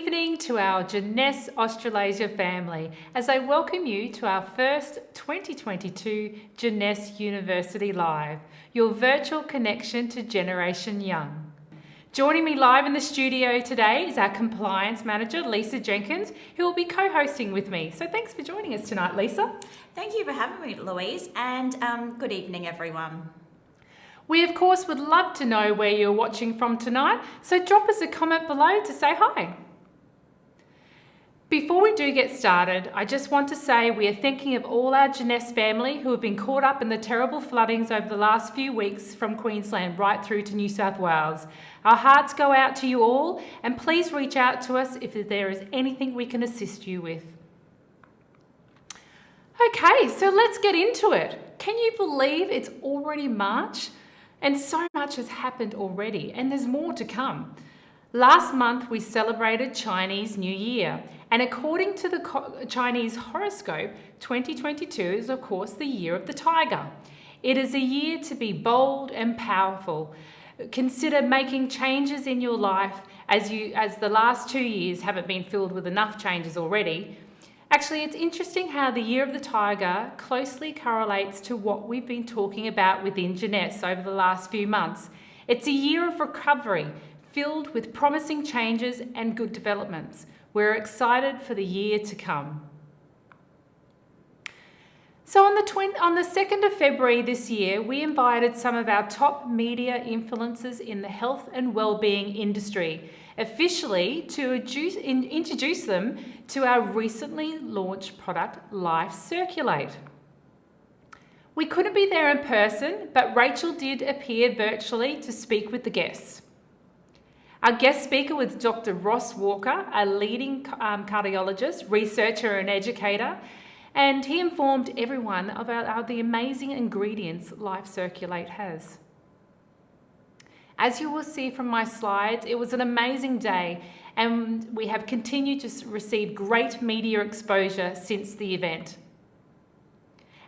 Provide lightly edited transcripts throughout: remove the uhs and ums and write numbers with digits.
evening to our Jeunesse Australasia family as I welcome you to our first 2022 Jeunesse University Live, your virtual connection to Generation Young. Joining me live in the studio today is our Compliance Manager, Lisa Jenkins, who will be co-hosting with me. So thanks for joining us tonight, Lisa. Thank you for having me, Louise, and good evening, everyone. We, of course, would love to know where you're watching from tonight, so drop us a comment below to say hi. Before we do get started, I just want to say we are thinking of all our Jeunesse family who have been caught up in the terrible floodings over the last few weeks from Queensland right through to New South Wales. Our hearts go out to you all, and please reach out to us if there is anything we can assist you with. Okay, so let's get into it. Can you believe it's already March? And so much has happened already, and there's more to come. Last month, we celebrated Chinese New Year, and according to the Chinese horoscope, 2022 is, of course, the year of the tiger. It is a year to be bold and powerful. Consider making changes in your life as the last 2 years haven't been filled with enough changes already. Actually, it's interesting how the Year of the Tiger closely correlates to what we've been talking about within Jeunesse over the last few months. It's a year of recovery, filled with promising changes and good developments. We're excited for the year to come. So on the 2nd of February this year, we invited some of our top media influencers in the health and wellbeing industry, officially to introduce them to our recently launched product, Life Circulate. We couldn't be there in person, but Rachel did appear virtually to speak with the guests. Our guest speaker was Dr. Ross Walker, a leading cardiologist, researcher and educator, and he informed everyone about the amazing ingredients Life Circulate has. As you will see from my slides, it was an amazing day, and we have continued to receive great media exposure since the event.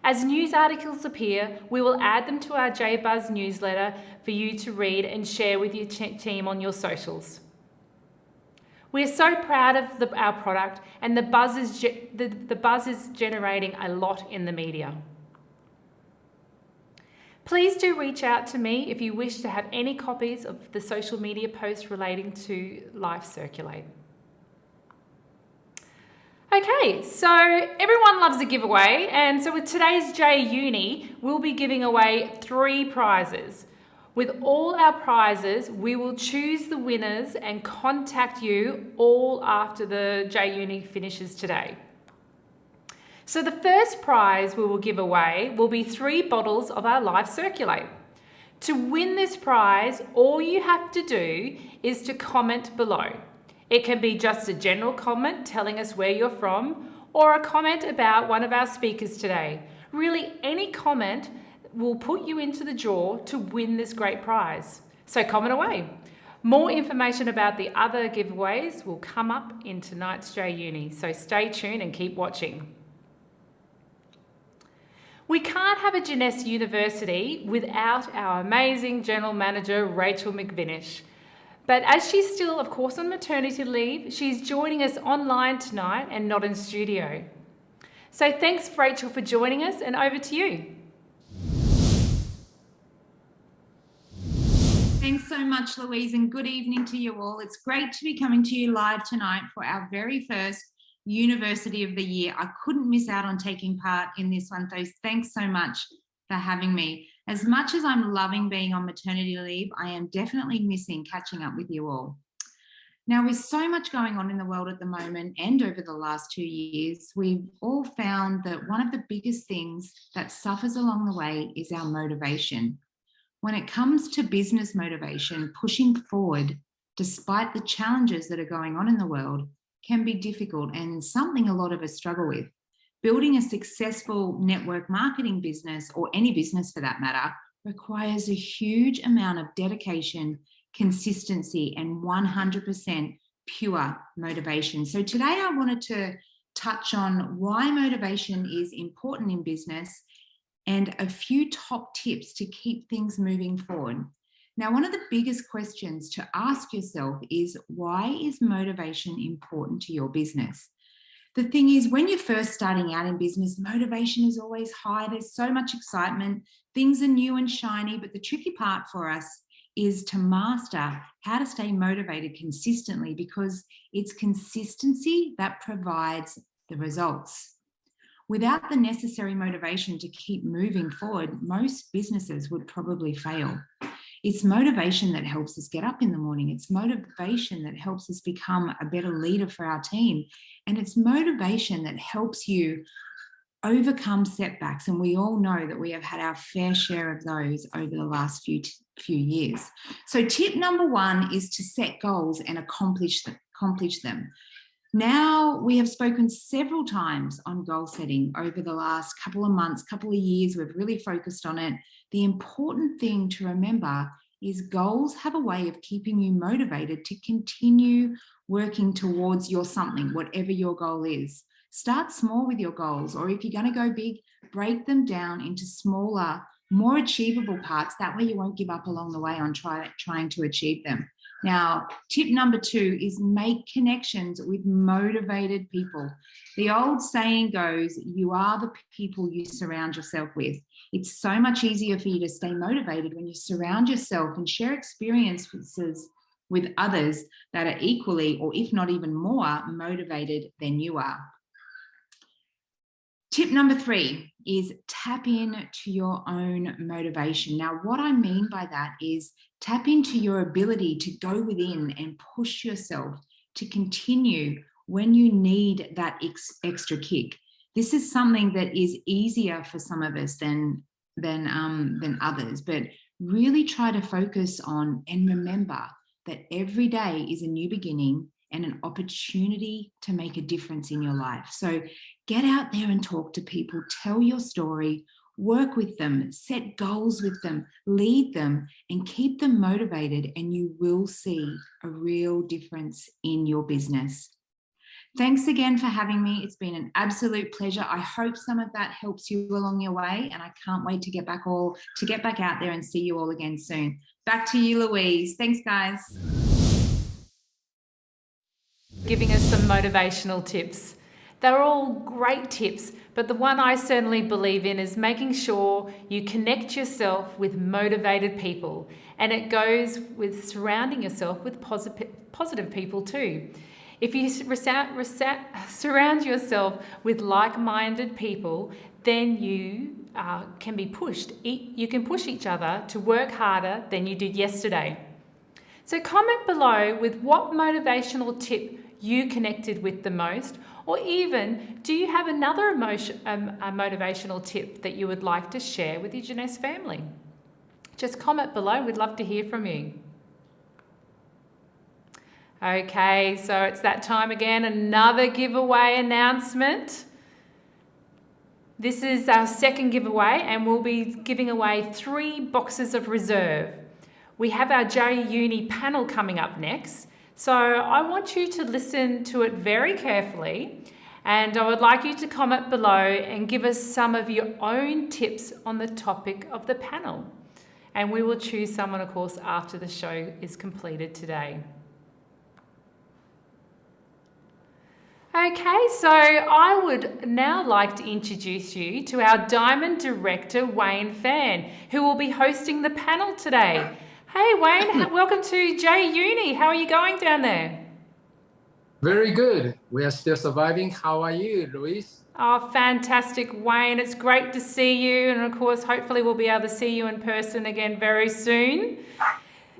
As news articles appear, we will add them to our JBuzz newsletter for you to read and share with your team on your socials. We are so proud of our product, and the buzz is generating a lot in the media. Please do reach out to me if you wish to have any copies of the social media posts relating to Life Circulate. Okay, so everyone loves a giveaway, and so with today's J Uni, we'll be giving away 3 prizes. With all our prizes, we will choose the winners and contact you all after the J Uni finishes today. So the first prize we will give away will be 3 bottles of our Life Circulate. To win this prize, all you have to do is to comment below. It can be just a general comment telling us where you're from, or a comment about one of our speakers today. Really, any comment will put you into the draw to win this great prize. So comment away. More information about the other giveaways will come up in tonight's J Uni, so stay tuned and keep watching. We can't have a Jeunesse University without our amazing General Manager, Rachel McVinish. But as she's still, of course, on maternity leave, she's joining us online tonight and not in studio. So thanks, Rachel, for joining us, and over to you. Thanks so much, Louise, and good evening to you all. It's great to be coming to you live tonight for our very first University of the Year. I couldn't miss out on taking part in this one, so thanks so much for having me. As much as I'm loving being on maternity leave, I am definitely missing catching up with you all. Now, with so much going on in the world at the moment and over the last 2 years, we've all found that one of the biggest things that suffers along the way is our motivation. When it comes to business motivation, pushing forward, despite the challenges that are going on in the world, can be difficult and something a lot of us struggle with. Building a successful network marketing business, or any business for that matter, requires a huge amount of dedication, consistency, and 100% pure motivation. So today I wanted to touch on why motivation is important in business and a few top tips to keep things moving forward. Now, one of the biggest questions to ask yourself is, why is motivation important to your business? The thing is, when you're first starting out in business, motivation is always high. There's so much excitement. Things are new and shiny, but the tricky part for us is to master how to stay motivated consistently, because it's consistency that provides the results. Without the necessary motivation to keep moving forward, most businesses would probably fail. It's motivation that helps us get up in the morning. It's motivation that helps us become a better leader for our team. And it's motivation that helps you overcome setbacks. And we all know that we have had our fair share of those over the last few years. So tip number 1 is to set goals and accomplish them. Now, we have spoken several times on goal setting over the last couple of months, couple of years. We've really focused on it. The important thing to remember is goals have a way of keeping you motivated to continue working towards your something, whatever your goal is. Start small with your goals, or if you're going to go big, break them down into smaller, more achievable parts. That way you won't give up along the way on trying to achieve them. Now, tip number 2 is make connections with motivated people. The old saying goes, you are the people you surround yourself with. It's so much easier for you to stay motivated when you surround yourself and share experiences with others that are equally, or if not even more, motivated than you are. Tip number 3 is tap into your own motivation. Now, what I mean by that is tap into your ability to go within and push yourself to continue when you need that extra kick. This is something that is easier for some of us than others, but really try to focus on and remember that every day is a new beginning and an opportunity to make a difference in your life. So get out there and talk to people, tell your story, work with them, set goals with them, lead them, and keep them motivated, and you will see a real difference in your business. Thanks again for having me. It's been an absolute pleasure. I hope some of that helps you along your way, and I can't wait to get back out there and see you all again soon. Back to you, Louise. Thanks, guys. Giving us some motivational tips. They're all great tips, but the one I certainly believe in is making sure you connect yourself with motivated people, and it goes with surrounding yourself with positive people too. If you surround yourself with like-minded people, then you can be pushed. You can push each other to work harder than you did yesterday. So comment below with what motivational tip you connected with the most, or even do you have another motivational tip that you would like to share with your Jeunesse family? Just comment below. We'd love to hear from you. Okay, so it's that time again, another giveaway announcement. This is our second giveaway, and we'll be giving away 3 boxes of reserve. We have our J-Uni panel coming up next, so I want you to listen to it very carefully, and I would like you to comment below and give us some of your own tips on the topic of the panel. And we will choose someone, of course, after the show is completed today. Okay, so I would now like to introduce you to our Diamond Director, Wayne Fan, who will be hosting the panel today. Hey Wayne, welcome to J-Uni. How are you going down there? Very good. We are still surviving. How are you, Louise? Oh, fantastic, Wayne. It's great to see you. And of course, hopefully we'll be able to see you in person again very soon.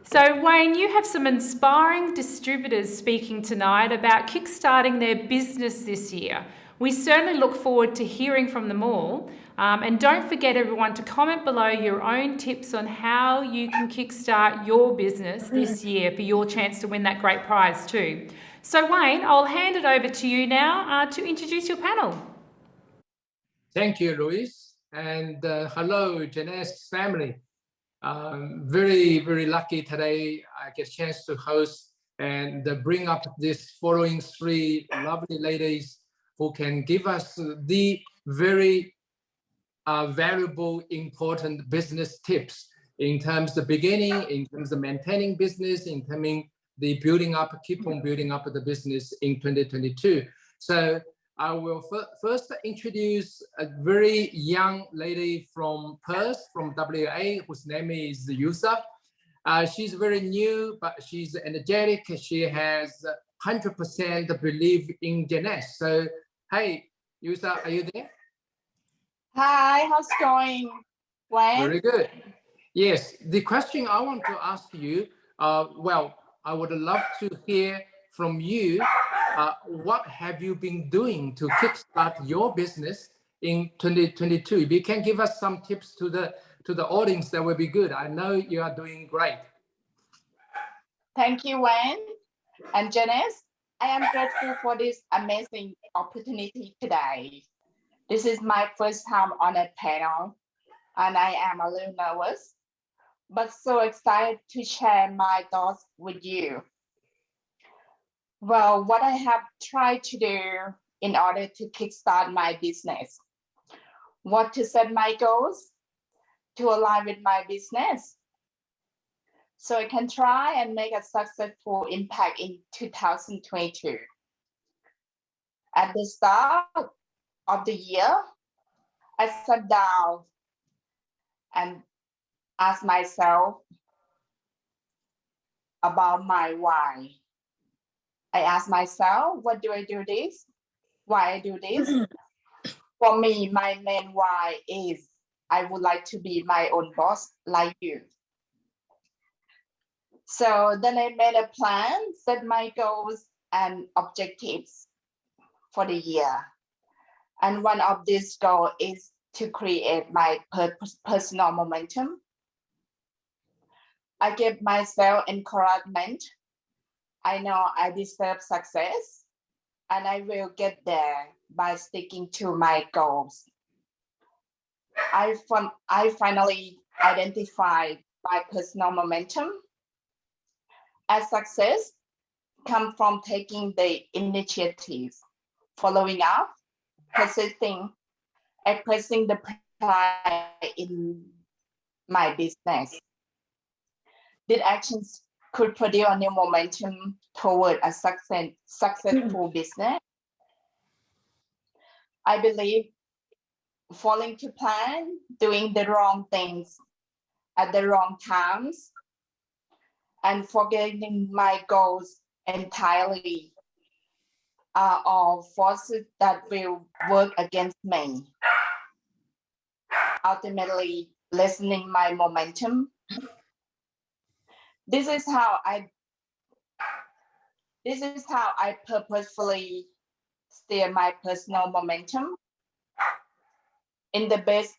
So Wayne, you have some inspiring distributors speaking tonight about kickstarting their business this year. We certainly look forward to hearing from them all. And don't forget, everyone, to comment below your own tips on how you can kickstart your business this year for your chance to win that great prize too. So Wayne, I'll hand it over to you now to introduce your panel. Thank you, Louise. And hello, Jeunesse family. Very, very lucky today I get a chance to host and bring up this following 3 lovely ladies who can give us the very valuable, important business tips in terms of beginning, in terms of maintaining business, in terms of the building up, keep on building up the business in 2022. So I will first introduce a very young lady from Perth, from WA, whose name is Yusa. She's very new, but she's energetic. She has 100% belief in Jeunesse. So, hey, Yusa, are you there? Hi, how's it going? Wayne? Very good. Yes, the question I want to ask you, well, I would love to hear from you. What have you been doing to kickstart your business in 2022? If you can give us some tips to the audience, that would be good. I know you are doing great. Thank you, Wayne. And Jeunesse, I am grateful for this amazing opportunity today. This is my first time on a panel, and I am a little nervous, but so excited to share my thoughts with you. Well, what I have tried to do in order to kickstart my business, what to set my goals to align with my business, so I can try and make a successful impact in 2022. At the start of the year, I sat down and asked myself about my why. I asked myself, what do I do this? Why I do this? For me, my main why is I would like to be my own boss like you. So then I made a plan, set my goals and objectives for the year. And one of these goals is to create my personal momentum. I give myself encouragement. I know I deserve success, and I will get there by sticking to my goals. I finally identified my personal momentum. As success comes from taking the initiative, following up, persisting, expressing the pride in my business. These actions could produce a new momentum toward a successful business. I believe falling to plan, doing the wrong things at the wrong times, and forgetting my goals entirely are all forces that will work against me, ultimately lessening my momentum. This is how I purposefully steer my personal momentum in the best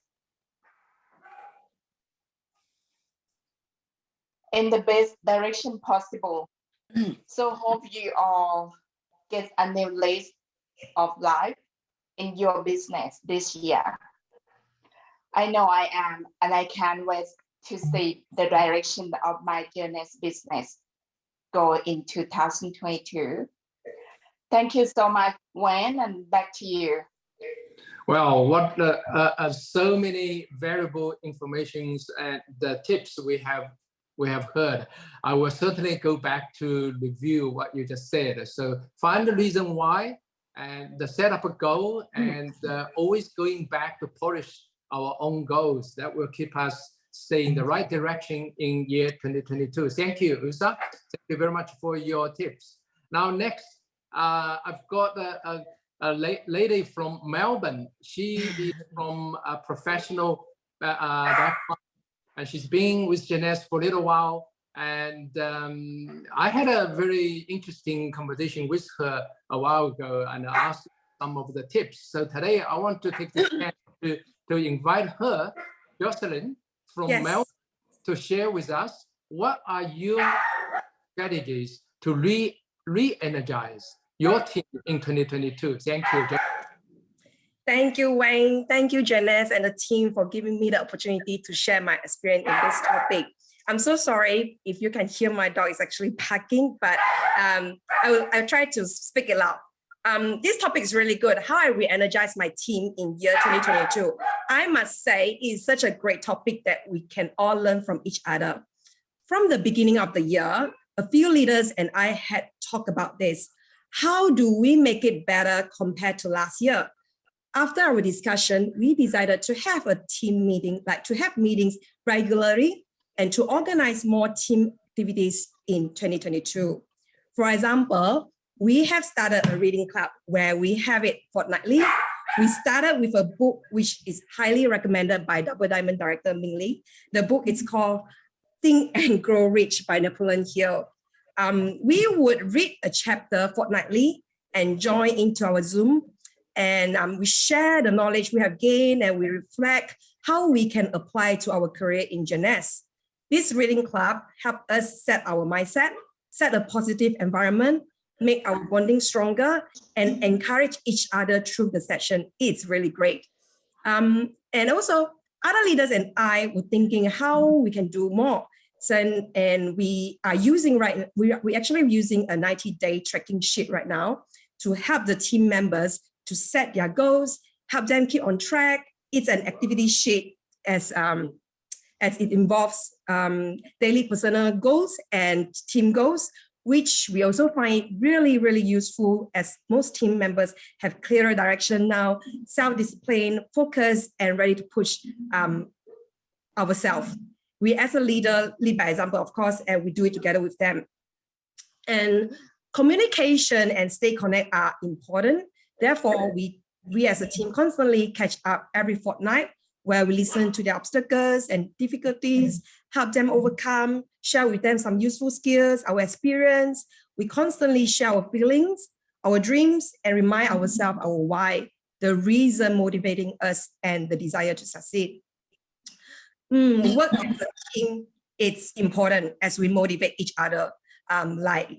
direction possible. So hope you all get a new lease of life in your business this year. I know I am, and I can't wait to see the direction of my Jeunesse business go in 2022. Thank you so much, Wayne, and back to you. Well, what so many variable informations and the tips we have heard. I will certainly go back to review what you just said. So find the reason why, and set up a goal, and always going back to polish our own goals. That will keep us stay in the right direction in year 2022. Thank you, Usa. Thank you very much for your tips. Now next, I've got a lady from Melbourne. She is from a professional background, and she's been with Jeunesse for a little while. And I had a very interesting conversation with her a while ago, and I asked some of the tips. So today I want to take the chance to invite her, Jocelyn, from Melbourne, to share with us what are your strategies to re-energize your team in 2022. Thank you, Jocelyn. Thank you, Wayne. Thank you, Jeunesse and the team for giving me the opportunity to share my experience in this topic. I'm so sorry if you can hear my dog is actually barking, but I'll try to speak it loud. This topic is really good. How I re-energize my team in year 2022. I must say it's such a great topic that we can all learn from each other. From the beginning of the year, a few leaders and I had talked about this. How do we make it better compared to last year? After our discussion, we decided to have a team meeting, like to have meetings regularly and to organize more team activities in 2022. For example, we have started a reading club where we have it fortnightly. We started with a book which is highly recommended by Double Diamond director Ming Lee. The book is called Think and Grow Rich by Napoleon Hill. We would read a chapter fortnightly and join into our Zoom. And we share the knowledge we have gained and we reflect how we can apply to our career in Jeunesse. This reading club helped us set our mindset, set a positive environment, make our bonding stronger, and encourage each other through the session. It's really great. And also, other leaders and I were thinking how we can do more. So, and we are using we're actually using a 90-day tracking sheet right now to help the team members to set their goals, help them keep on track. It's an activity sheet as it involves daily personal goals and team goals, which we also find really, really useful as most team members have clearer direction now, self-discipline, focus, and ready to push ourselves. We as a leader lead by example, of course, and we do it together with them. And communication and stay connected are important. Therefore, we as a team constantly catch up every fortnight where we listen to their obstacles and difficulties, help them overcome, share with them some useful skills, our experience. We constantly share our feelings, our dreams, and remind ourselves our why, the reason motivating us and the desire to succeed. Work as a team, it's important as we motivate each other. Like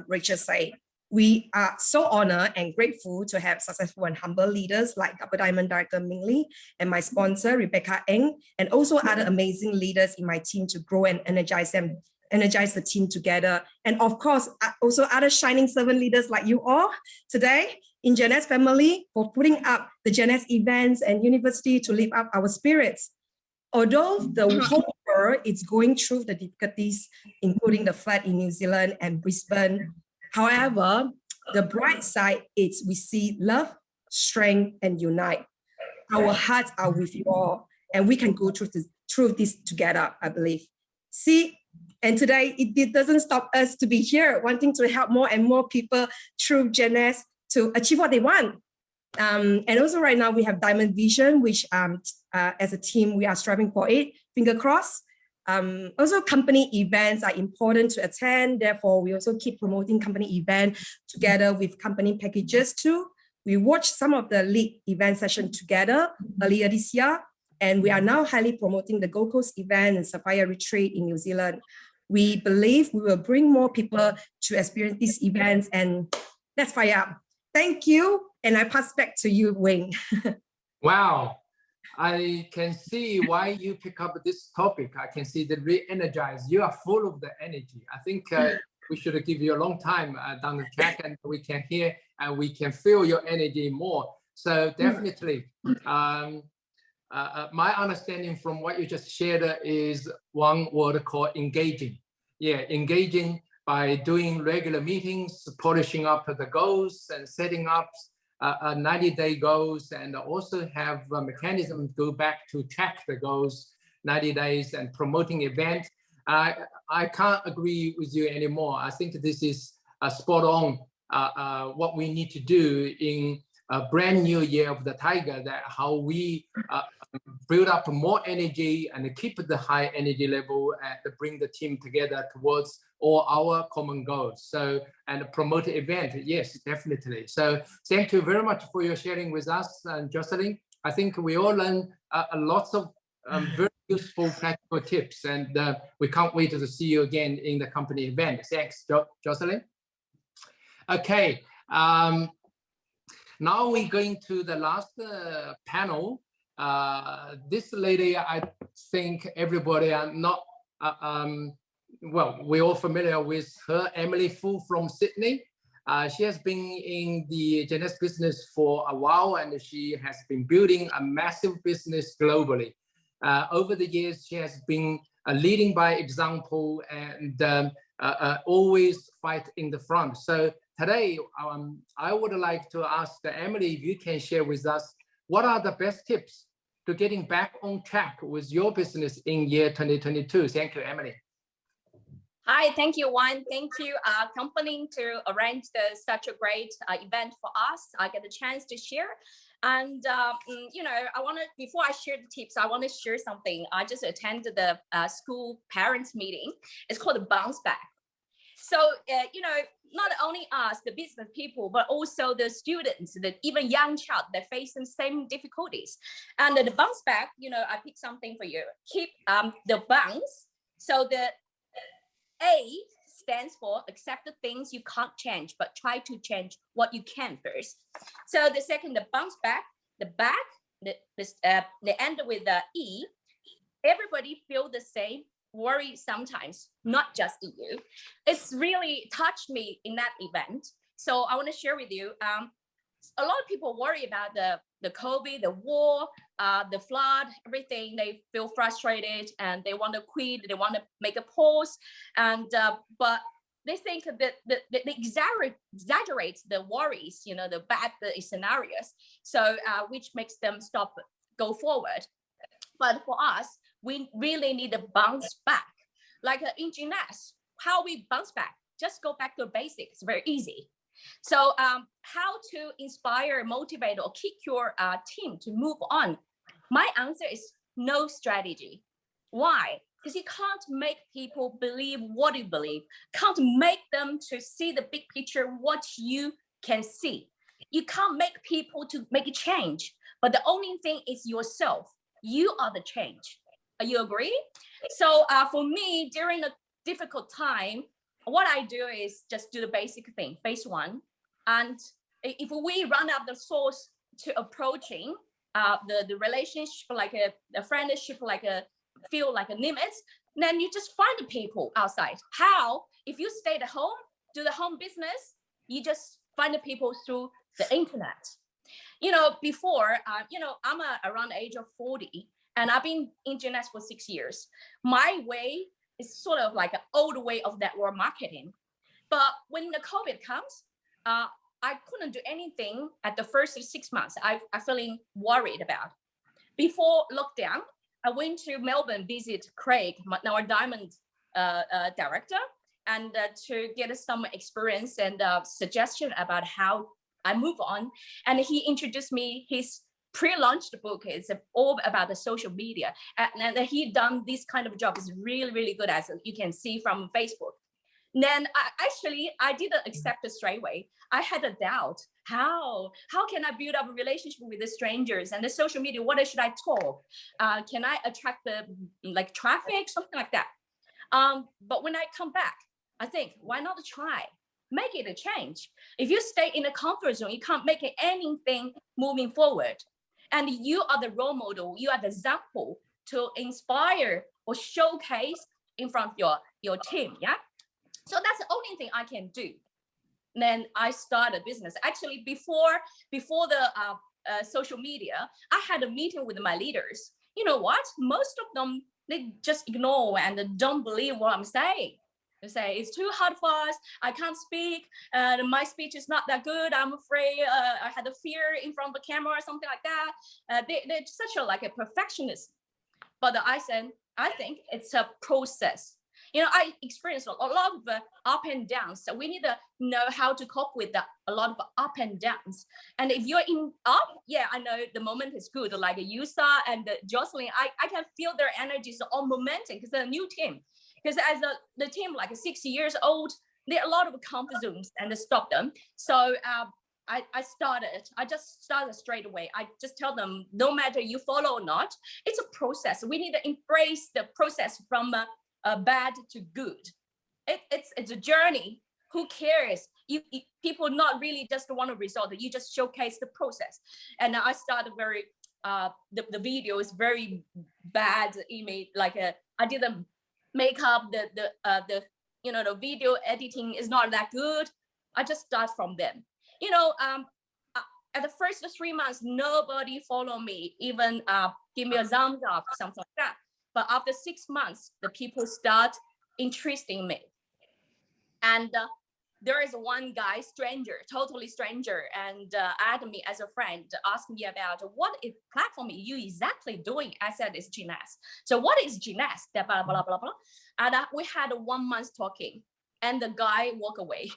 Rachel said, we are so honored and grateful to have successful and humble leaders like Double Diamond director Ming Lee and my sponsor Rebecca Eng, and also other amazing leaders in my team to grow and energize the team together. And of course, also other shining servant leaders like you all today in Jeunesse family for putting up the Jeunesse events and university to lift up our spirits. Although the whole world is going through the difficulties, including the flood in New Zealand and Brisbane, however, the bright side is we see love, strength, and unite. Our hearts are with you all, and we can go through this together, I believe. See, and today it doesn't stop us to be here, wanting to help more and more people through Jeunesse to achieve what they want. And also right now we have Diamond Vision, which as a team, we are striving for it, finger crossed. Also company events are important to attend. Therefore, we also keep promoting company events together with company packages too. We watched some of the lead event session together earlier this year, and we are now highly promoting the Gold Coast event and Sapphire Retreat in New Zealand. We believe we will bring more people to experience these events, and let's fire up. Thank you, and I pass back to you, Wayne. Wow. I can see why you pick up this topic. I can see the re-energize. You are full of the energy. I think we should give you a long time down the track, and we can hear and we can feel your energy more. So definitely, my understanding from what you just shared is one word called engaging. Yeah, engaging by doing regular meetings, polishing up the goals and setting up 90-day goals, and also have a mechanism to go back to track the goals 90 days and promoting event. I can't agree with you anymore. I think this is spot on what we need to do in a brand new year of the Tiger, that how we build up more energy and keep the high energy level and bring the team together towards all our common goals. So, and promote the event, yes, definitely. So thank you very much for your sharing with us, Jocelyn. I think we all learned lots of very useful practical tips, and we can't wait to see you again in the company event. Thanks, Jocelyn. Okay, now we're going to the last panel. This lady, I think everybody are not, well, we're all familiar with her, Emily Fu from Sydney. She has been in the Jeunesse business for a while, and she has been building a massive business globally. Over the years, she has been leading by example and always fight in the front. So today, I would like to ask Emily if you can share with us what are the best tips to getting back on track with your business in year 2022. Thank you, Emily. Hi, thank you, Juan. Thank you, company, to arrange such a great event for us. I get the chance to share. And, you know, before I share the tips, I want to share something. I just attended the school parents meeting. It's called the Bounce Back. So, you know, not only us, the business people, but also the students, even young child that face the same difficulties. And the bounce back, you know, I picked something for you. Keep the bounce. So the A stands for accept the things you can't change, but try to change what you can first. So the second, the bounce back, the back, they end with the E. Everybody feel the same. Worry sometimes, not just you. It's really touched me in that event. So I want to share with you. A lot of people worry about the COVID, the war, the flood, everything. They feel frustrated and they want to quit. They want to make a pause, and but they think that they exaggerate the worries, you know, the bad scenarios. So which makes them go forward. But for us, we really need to bounce back. Like in Jeunesse, how we bounce back? Just go back to basics. It's very easy. So how to inspire, motivate, or kick your team to move on? My answer is no strategy. Why? Because you can't make people believe what you believe. Can't make them to see the big picture, what you can see. You can't make people to make a change. But the only thing is yourself. You are the change. You agree? So for me, during a difficult time, what I do is just do the basic thing, phase one. And if we run out the source to approaching the relationship, like a friendship, feel like a limit, then you just find the people outside. How? If you stay at home, do the home business, you just find the people through the internet. You know, before, you know, I'm around the age of 40, and I've been in Jeunesse for 6 years. My way is sort of like an old way of network marketing. But when the COVID comes, I couldn't do anything at the first 6 months. I'm feeling worried about. Before lockdown, I went to Melbourne, visit Craig, our diamond director, and to get some experience and suggestion about how I move on. And he introduced me his pre-launched book. It's all about the social media. And he done this kind of job. Is really, really good, as you can see from Facebook. Then I didn't accept it straight away. I had a doubt. How can I build up a relationship with the strangers and the social media? What should I talk? Can I attract the traffic, something like that? But when I come back, I think, why not try? Make it a change. If you stay in a comfort zone, you can't make anything moving forward. And you are the role model. You are the example to inspire or showcase in front of your team. Yeah. So that's the only thing I can do. Then I started a business. Actually, before the social media, I had a meeting with my leaders. You know what? Most of them, they just ignore and don't believe what I'm saying. They say, it's too hard for us. I can't speak. My speech is not that good. I'm afraid I had a fear in front of the camera or something like that. They're such a perfectionist. But I said, I think it's a process. You know, I experienced a lot of up and downs. So we need to know how to cope with a lot of up and downs. And if you're in up, yeah, I know the moment is good. Like Yusa and Jocelyn, I can feel their energies on momentum because they're a new team. Because as the team, like 6 years old, there are a lot of comfort zones and they stop them. So I just started straight away. I just tell them, no matter you follow or not, it's a process. We need to embrace the process from bad to good. It's a journey. Who cares? People not really just want a result. You just showcase the process. And I started very the video is very bad image. I didn't make up the video editing is not that good. I just start from them. You know, at the first 3 months, nobody follow me, even give me a thumbs up, something like that. But after 6 months, the people start interesting me. And there is one guy, totally stranger, and added me as a friend, asked me about what is platform you exactly doing. I said it's Jeunesse. So what is Jeunesse? Blah, blah, blah, blah, blah. And we had 1 month talking, and the guy walked away.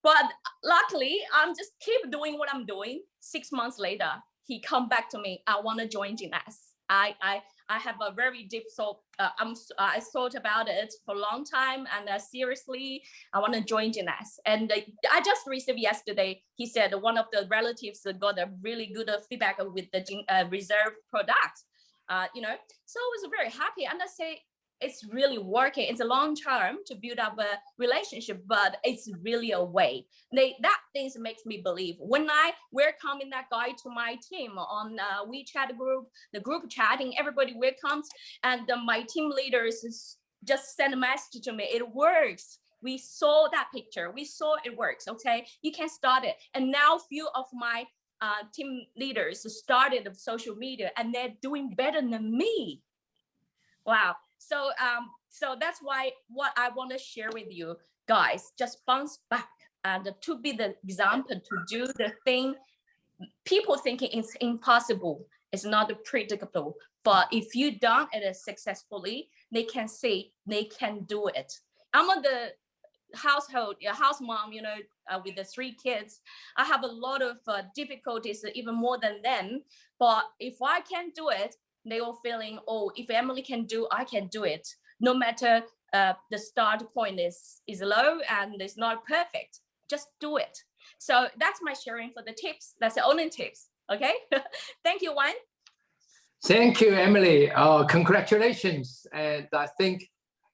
But luckily, I'm just keep doing what I'm doing. 6 months later, he come back to me. I want to join Jeunesse. I have a very deep thought. I thought about it for a long time, and seriously, I want to join Jeunesse. And I just received yesterday. He said one of the relatives got a really good feedback with the reserve product. You know, so I was very happy, and I say, it's really working. It's a long term to build up a relationship, but it's really a way. That things makes me believe. When I welcoming that guy to my team on WeChat group, the group chatting, everybody welcomes, and my team leaders just send a message to me. It works. We saw that picture. We saw it works. Okay, you can start it. And now few of my team leaders started social media, and they're doing better than me. Wow. So that's why what I want to share with you guys, just bounce back and to be the example, to do the thing people thinking it's impossible. It's not predictable, but if you done it successfully, they can see they can do it. I'm on the house mom, you know, with the 3 kids. I have a lot of difficulties, even more than them. But if I can do it, they all feeling, oh, if Emily can do, I can do it. No matter the start point is low and it's not perfect, just do it. So that's my sharing for the tips. That's the only tips. Okay. Thank you, Juan. Thank you, Emily. Congratulations. And I think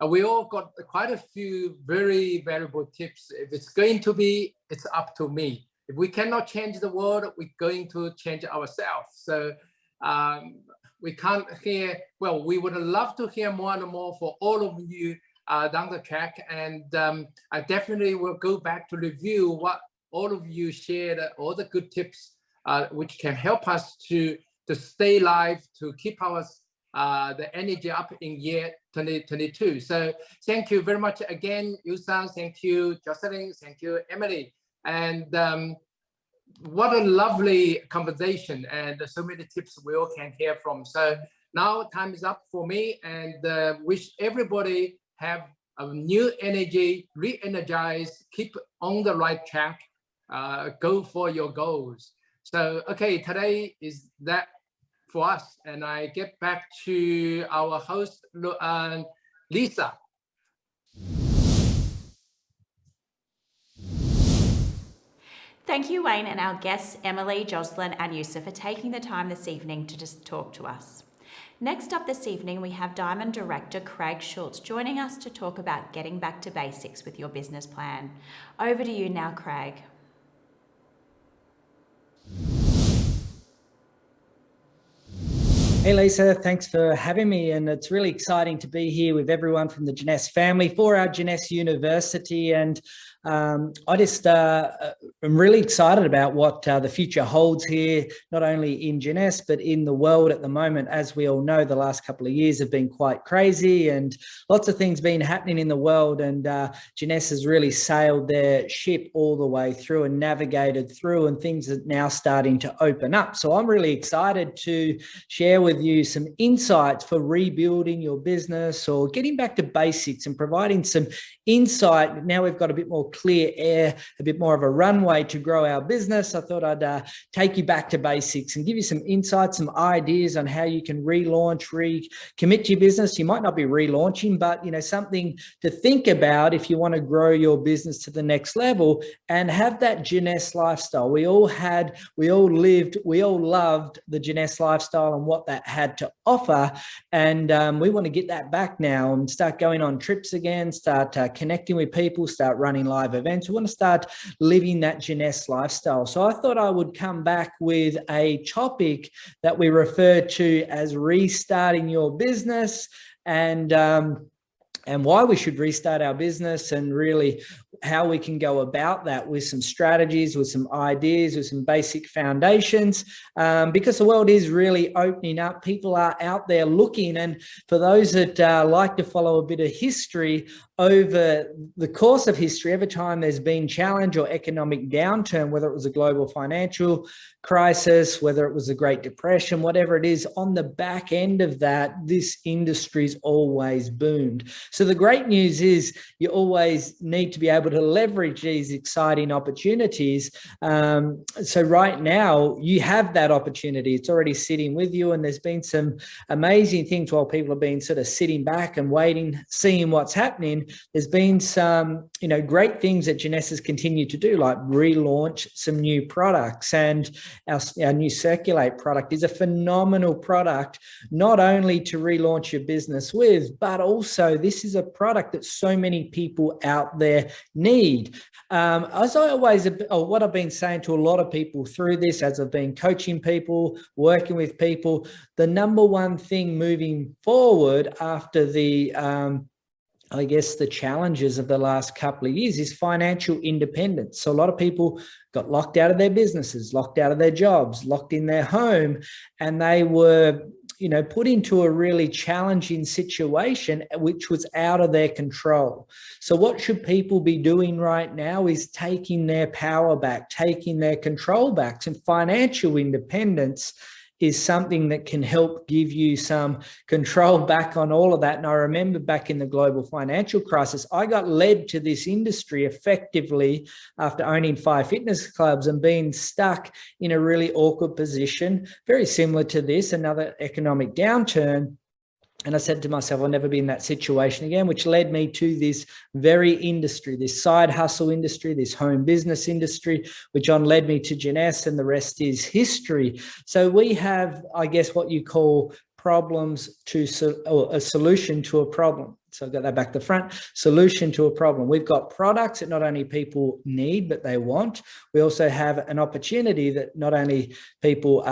we all got quite a few very valuable tips. If it's going to be, it's up to me. If we cannot change the world, we're going to change ourselves. So we can't hear, well, we would love to hear more and more for all of you down the track. And I definitely will go back to review what all of you shared, all the good tips, which can help us to stay live, to keep the energy up in year 2022. So thank you very much again, Yusan. Thank you, Jocelyn. Thank you, Emily. And what a lovely conversation, and so many tips we all can hear from. So now time is up for me, and wish everybody have a new energy, re-energize, keep on the right track, go for your goals. So, okay, today is that for us, and I get back to our host, Lisa. Thank you, Wayne, and our guests, Emily, Jocelyn, and Yusuf, for taking the time this evening to just talk to us. Next up this evening, we have Diamond Director Craig Schultz joining us to talk about getting back to basics with your business plan. Over to you now, Craig. Hey Lisa, thanks for having me, and it's really exciting to be here with everyone from the Jeunesse family for our Jeunesse University. And I just am really excited about what the future holds here, not only in Jeunesse, but in the world at the moment. As we all know, the last couple of years have been quite crazy, and lots of things been happening in the world, and Jeunesse has really sailed their ship all the way through and navigated through, and things are now starting to open up. So I'm really excited to share with you some insights for rebuilding your business or getting back to basics and providing some insight. Now we've got a bit more clear air, a bit more of a runway to grow our business. I thought I'd take you back to basics and give you some insights, some ideas on how you can relaunch, recommit to your business. You might not be relaunching, but something to think about if you want to grow your business to the next level and have that Jeunesse lifestyle. We all loved the Jeunesse lifestyle and what that had to offer, and we want to get that back now and start going on trips again, start connecting with people, start running live events. We want to start living that Jeunesse lifestyle. So I thought I would come back with a topic that we refer to as restarting your business, and why we should restart our business, and really how we can go about that with some strategies, with some ideas, with some basic foundations, because the world is really opening up. People are out there looking, and for those that like to follow a bit of history, over the course of history, every time there's been challenge or economic downturn, whether it was a global financial crisis, whether it was the Great Depression, whatever it is, on the back end of that, this industry's always boomed. So the great news is you always need to be able to leverage these exciting opportunities. So right now you have that opportunity. It's already sitting with you, and there's been some amazing things while people have been sort of sitting back and waiting, seeing what's happening. There's been some, great things that Jeunesse has continued to do, like relaunch some new products. And our new Circulate product is a phenomenal product, not only to relaunch your business with, but also this is a product that so many people out there need. As I always, or what I've been saying to a lot of people through this, as I've been coaching people, working with people, the number one thing moving forward after the the challenges of the last couple of years is financial independence. So a lot of people got locked out of their businesses, locked out of their jobs, locked in their home, and they were, put into a really challenging situation, which was out of their control. So what should people be doing right now is taking their power back, taking their control back. And financial independence is something that can help give you some control back on all of that. And I remember back in the global financial crisis, I got led to this industry effectively after owning 5 fitness clubs and being stuck in a really awkward position, very similar to this, another economic downturn. And I said to myself, I'll never be in that situation again, which led me to this very industry, this side hustle industry, this home business industry, which on led me to Jeunesse, and the rest is history. So we have, what you call problems or a solution to a problem. So I've got that back to the front, solution to a problem. We've got products that not only people need, but they want. We also have an opportunity that not only people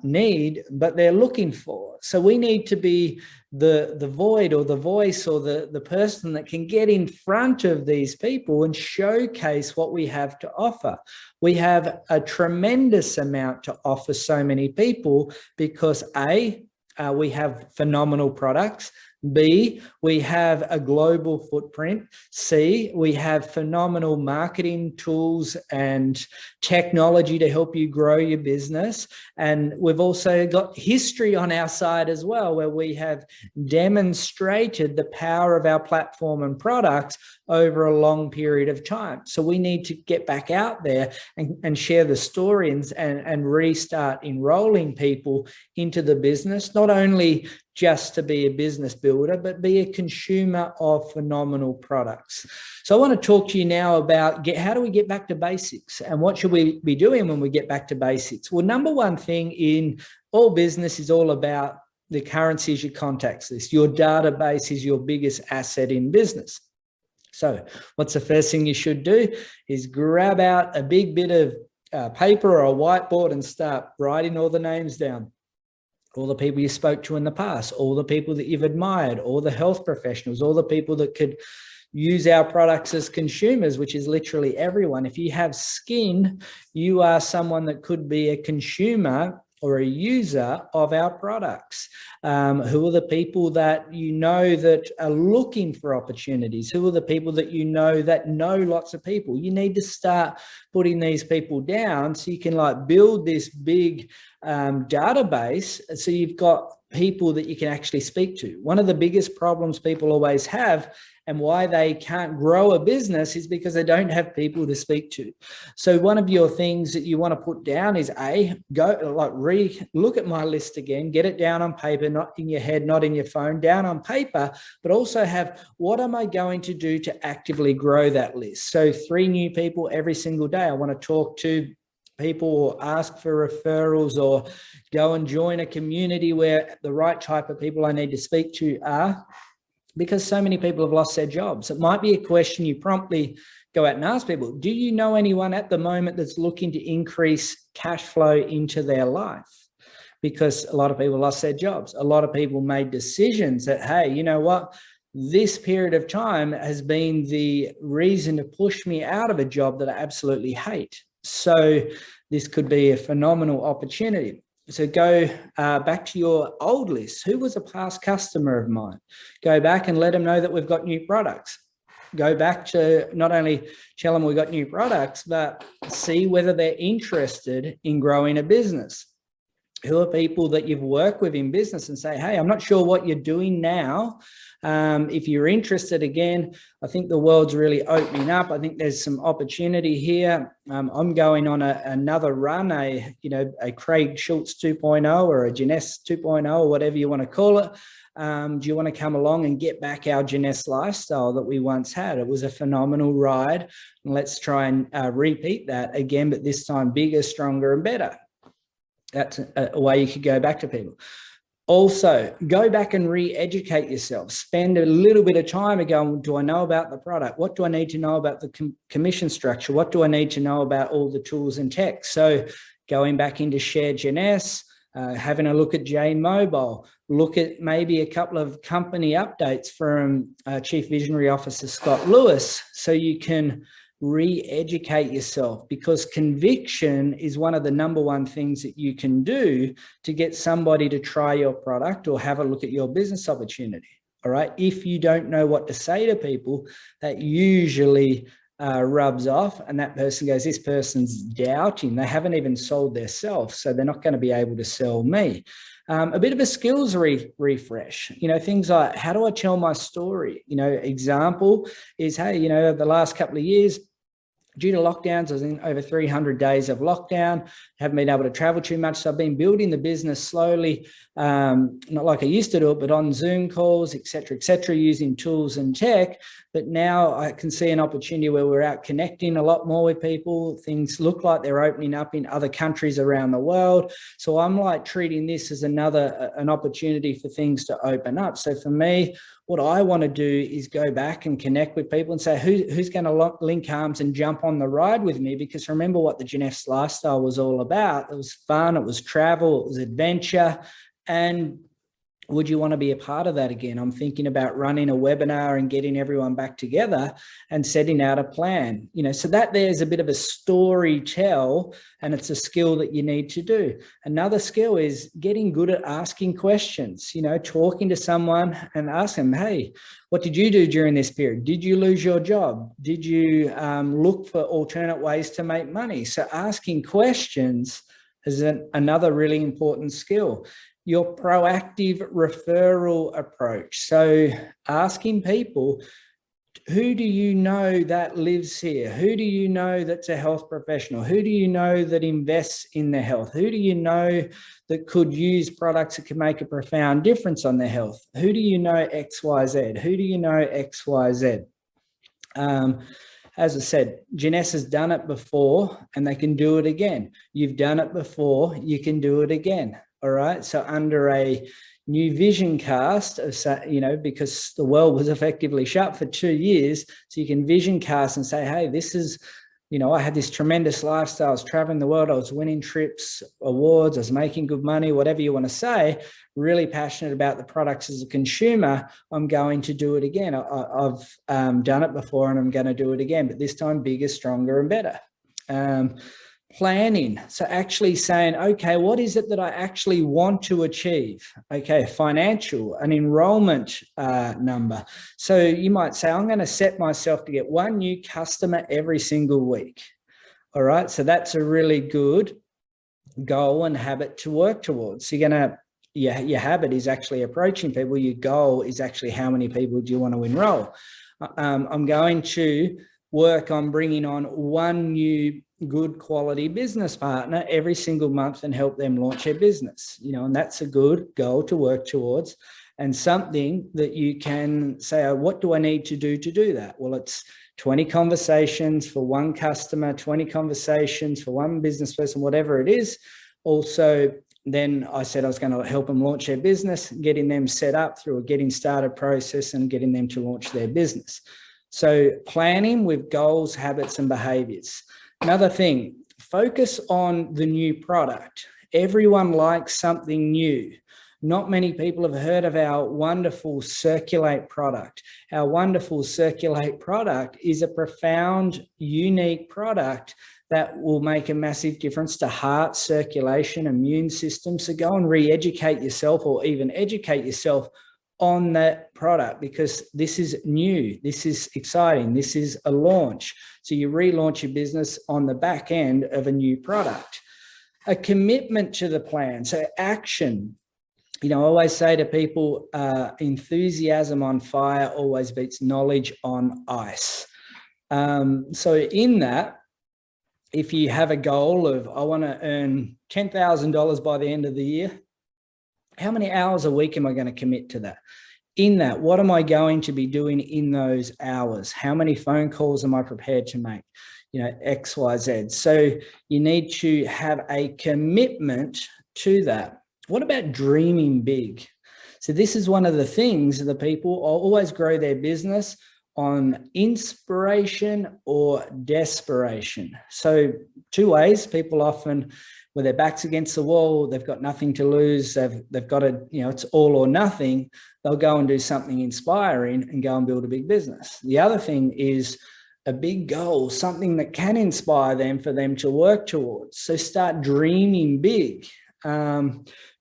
need, but they're looking for. So we need to be the void or the voice or the person that can get in front of these people and showcase what we have to offer. We have a tremendous amount to offer so many people because we have phenomenal products. B, we have a global footprint. C, we have phenomenal marketing tools and technology to help you grow your business. And we've also got history on our side as well, where we have demonstrated the power of our platform and products over a long period of time. So we need to get back out there and share the story and restart enrolling people into the business, not only just to be a business builder, but be a consumer of phenomenal products. So I want to talk to you now about how do we get back to basics, and what should we be doing when we get back to basics? Well, number one thing in all business is all about the currency is your contacts list. Your database is your biggest asset in business. So what's the first thing you should do is grab out a big bit of paper or a whiteboard and start writing all the names down. All the people you spoke to in the past, all the people that you've admired, all the health professionals, all the people that could use our products as consumers, which is literally everyone. If you have skin, you are someone that could be a consumer or a user of our products. Who are the people that you know that are looking for opportunities? Who are the people that you know that know lots of people? You need to start putting these people down so you can build this big database, so you've got people that you can actually speak to. One of the biggest problems people always have and why they can't grow a business is because they don't have people to speak to. So one of your things that you want to put down is look at my list again, get it down on paper, not in your head, not in your phone, down on paper, but also have, what am I going to do to actively grow that list? So 3 new people every single day. I want to talk to people or ask for referrals or go and join a community where the right type of people I need to speak to are, because so many people have lost their jobs. It might be a question you promptly go out and ask people, do you know anyone at the moment that's looking to increase cash flow into their life? Because a lot of people lost their jobs. A lot of people made decisions that, hey, you know what? this period of time has been the reason to push me out of a job that I absolutely hate. So this could be a phenomenal opportunity. So go back to your old list. Who was a past customer of mine? Go back and let them know that we've got new products. Go back to not only tell them we've got new products, but see whether they're interested in growing a business. Who are people that you've worked with in business and say, hey, I'm not sure what you're doing now. If you're interested, again, I think the world's really opening up. I think there's some opportunity here. I'm going on another run, a Craig Schultz 2.0 or a Jeunesse 2.0 or whatever you want to call it. Do you want to come along and get back our Jeunesse lifestyle that we once had? It was a phenomenal ride. And let's try and repeat that again, but this time bigger, stronger, and better. That's a way you could go back to people. Also, go back and re-educate yourself. Spend a little bit of time going, do I know about the product? What do I need to know about the commission structure? What do I need to know about all the tools and tech? So going back into Shared Jeunesse, having a look at Jane Mobile, look at maybe a couple of company updates from Chief Visionary Officer Scott Lewis, so you can re-educate yourself, because conviction is one of the number one things that you can do to get somebody to try your product or have a look at your business opportunity. All right. If you don't know what to say to people, that usually rubs off, and that person goes, this person's doubting. They haven't even sold their self, so they're not going to be able to sell me. A bit of a skills refresh, things like, how do I tell my story? Example is, hey, the last couple of years, due to lockdowns, I was in over 300 days of lockdown, haven't been able to travel too much. So I've been building the business slowly, not like I used to do it, but on Zoom calls, et cetera, using tools and tech. But now I can see an opportunity where we're out connecting a lot more with people. Things look like they're opening up in other countries around the world. So I'm like treating this as an opportunity for things to open up. So for me, what I want to do is go back and connect with people and say, who's going to link arms and jump on the ride with me? Because remember what the Jeunesse lifestyle was all about. It was fun, it was travel, it was adventure. And would you want to be a part of that again? I'm thinking about running a webinar and getting everyone back together and setting out a plan. So that there's a bit of a story tell, and it's a skill that you need to do. Another skill is getting good at asking questions, talking to someone and ask them, hey, what did you do during this period? Did you lose your job? Did you look for alternate ways to make money? So asking questions is another really important skill. Your proactive referral approach. So asking people, who do you know that lives here? Who do you know that's a health professional? Who do you know that invests in their health? Who do you know that could use products that can make a profound difference on their health? Who do you know XYZ? Who do you know XYZ? As I said, Jeunesse has done it before and they can do it again. You've done it before, you can do it again. All right. So under a new vision cast, because the world was effectively shut for 2 years, so you can vision cast and say, hey, this is, I had this tremendous lifestyle. I was traveling the world. I was winning trips, awards. I was making good money, whatever you want to say. Really passionate about the products as a consumer. I'm going to do it again. I've done it before and I'm going to do it again, but this time bigger, stronger, and better. Planning. So actually saying, okay, what is it that I actually want to achieve? Okay, financial, an enrollment number. So you might say, I'm going to set myself to get one new customer every single week. All right. So that's a really good goal and habit to work towards. So you're going to, your habit is actually approaching people. Your goal is actually how many people do you want to enroll? I'm going to work on bringing on one new good quality business partner every single month and help them launch their business, and that's a good goal to work towards, and something that you can say, oh, what do I need to do that? Well, it's 20 conversations for one customer, 20 conversations for one business person, whatever it is. Also, then I said I was going to help them launch their business, getting them set up through a getting started process and getting them to launch their business. So planning with goals, habits, and behaviors. Another thing, focus on the new product. Everyone likes something new. Not many people have heard of our wonderful Circulate product. Our wonderful Circulate product is a profound, unique product that will make a massive difference to heart, circulation, immune system. So go and re-educate yourself, or even educate yourself on that product, because this is new, this is exciting, this is a launch. So you relaunch your business on the back end of a new product. A commitment to the plan, so action. I always say to people, enthusiasm on fire always beats knowledge on ice. So in that, if you have a goal of, I want to earn $10,000 by the end of the year, how many hours a week am I going to commit to that? In that, what am I going to be doing in those hours? How many phone calls am I prepared to make? X, Y, Z. So you need to have a commitment to that. What about dreaming big? So this is one of the things that people always grow their business on inspiration or desperation. So two ways. People often, with their backs against the wall, they've got nothing to lose, they've got to, it's all or nothing, they'll go and do something inspiring and go and build a big business. The other thing is a big goal, something that can inspire them for them to work towards. So start dreaming big.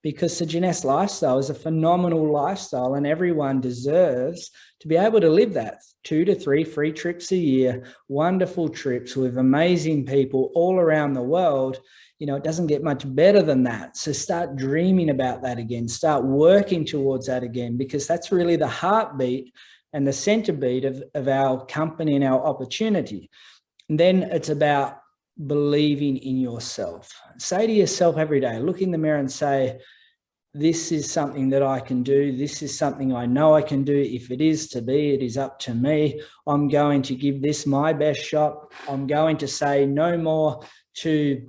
Because the Jeunesse lifestyle is a phenomenal lifestyle, and everyone deserves to be able to live that. 2 to 3 free trips a year, wonderful trips with amazing people all around the world. It doesn't get much better than that. So start dreaming about that again, start working towards that again, because that's really the heartbeat and the center beat of our company and our opportunity. And then it's about believing in yourself. Say to yourself every day, look in the mirror and say, this is something that I can do. This is something I know I can do. If it is to be, it is up to me. I'm going to give this my best shot. I'm going to say no more to,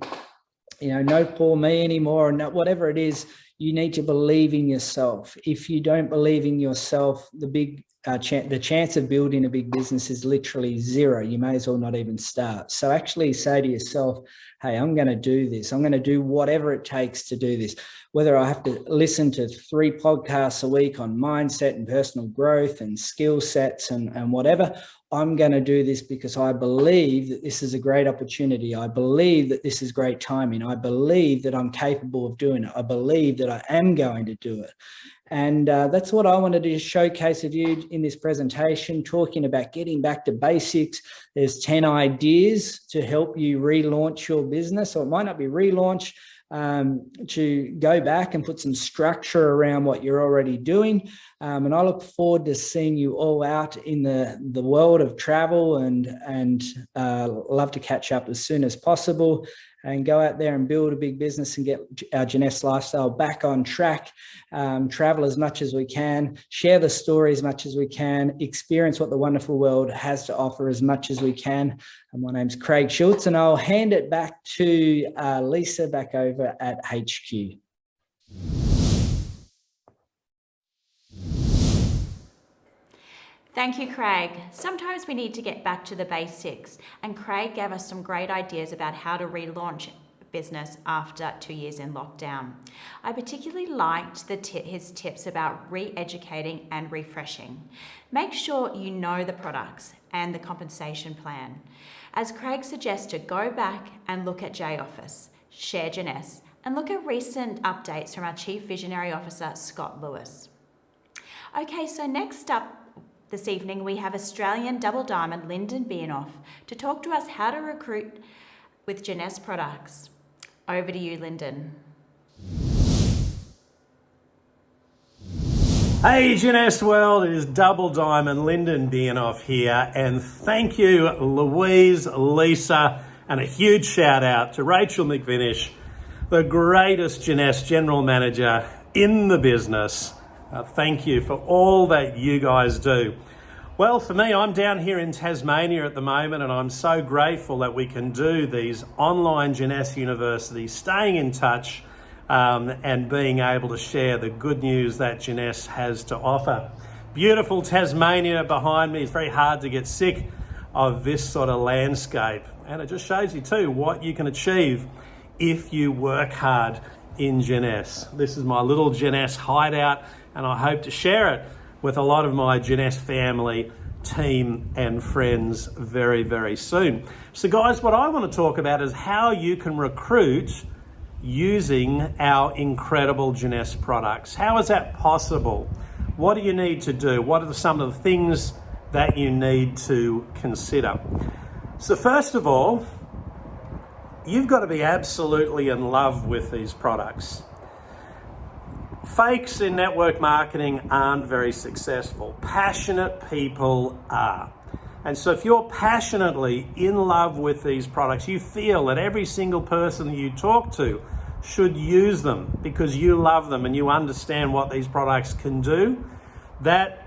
no poor me anymore, or no, whatever it is. You need to believe in yourself. If you don't believe in yourself, the chance of building a big business is literally zero. You may as well not even start. So actually say to yourself, hey, I'm going to do this. I'm going to do whatever it takes to do this. Whether I have to listen to 3 podcasts a week on mindset and personal growth and skill sets and whatever, I'm going to do this because I believe that this is a great opportunity. I believe that this is great timing. I believe that I'm capable of doing it. I believe that I am going to do it. And that's what I wanted to showcase of you in this presentation, talking about getting back to basics. There's 10 ideas to help you relaunch your business, or it might not be relaunch, to go back and put some structure around what you're already doing. And I look forward to seeing you all out in the world of travel, and love to catch up as soon as possible and go out there and build a big business and get our Jeunesse lifestyle back on track. Travel as much as we can, share the story as much as we can, experience what the wonderful world has to offer as much as we can. And my name's Craig Schultz, and I'll hand it back to Lisa back over at HQ. Thank you, Craig. Sometimes we need to get back to the basics, and Craig gave us some great ideas about how to relaunch business after 2 years in lockdown. I particularly liked his tips about re-educating and refreshing. Make sure you know the products and the compensation plan. As Craig suggested, go back and look at J-Office, share Jeunesse, and look at recent updates from our Chief Visionary Officer, Scott Lewis. Okay, so next up this evening, we have Australian Double Diamond Lyndon Bienoff to talk to us how to recruit with Jeunesse products. Over to you, Lyndon. Hey Jeunesse world, it is Double Diamond Lyndon Bienoff here, and thank you Louise, Lisa, and a huge shout out to Rachel McVinish, the greatest Jeunesse General Manager in the business. Thank you for all that you guys do. Well, for me, I'm down here in Tasmania at the moment, and I'm so grateful that we can do these online Jeunesse universities, staying in touch and being able to share the good news that Jeunesse has to offer. Beautiful Tasmania behind me. It's very hard to get sick of this sort of landscape, and it just shows you too what you can achieve if you work hard in Jeunesse. This is my little Jeunesse hideout, and I hope to share it with a lot of my Jeunesse family, team and friends very, very soon. So guys, what I want to talk about is how you can recruit using our incredible Jeunesse products. How is that possible? What do you need to do? What are some of the things that you need to consider? So first of all, you've got to be absolutely in love with these products. Fakes in network marketing aren't very successful. Passionate people are. And so if you're passionately in love with these products, you feel that every single person that you talk to should use them because you love them and you understand what these products can do, that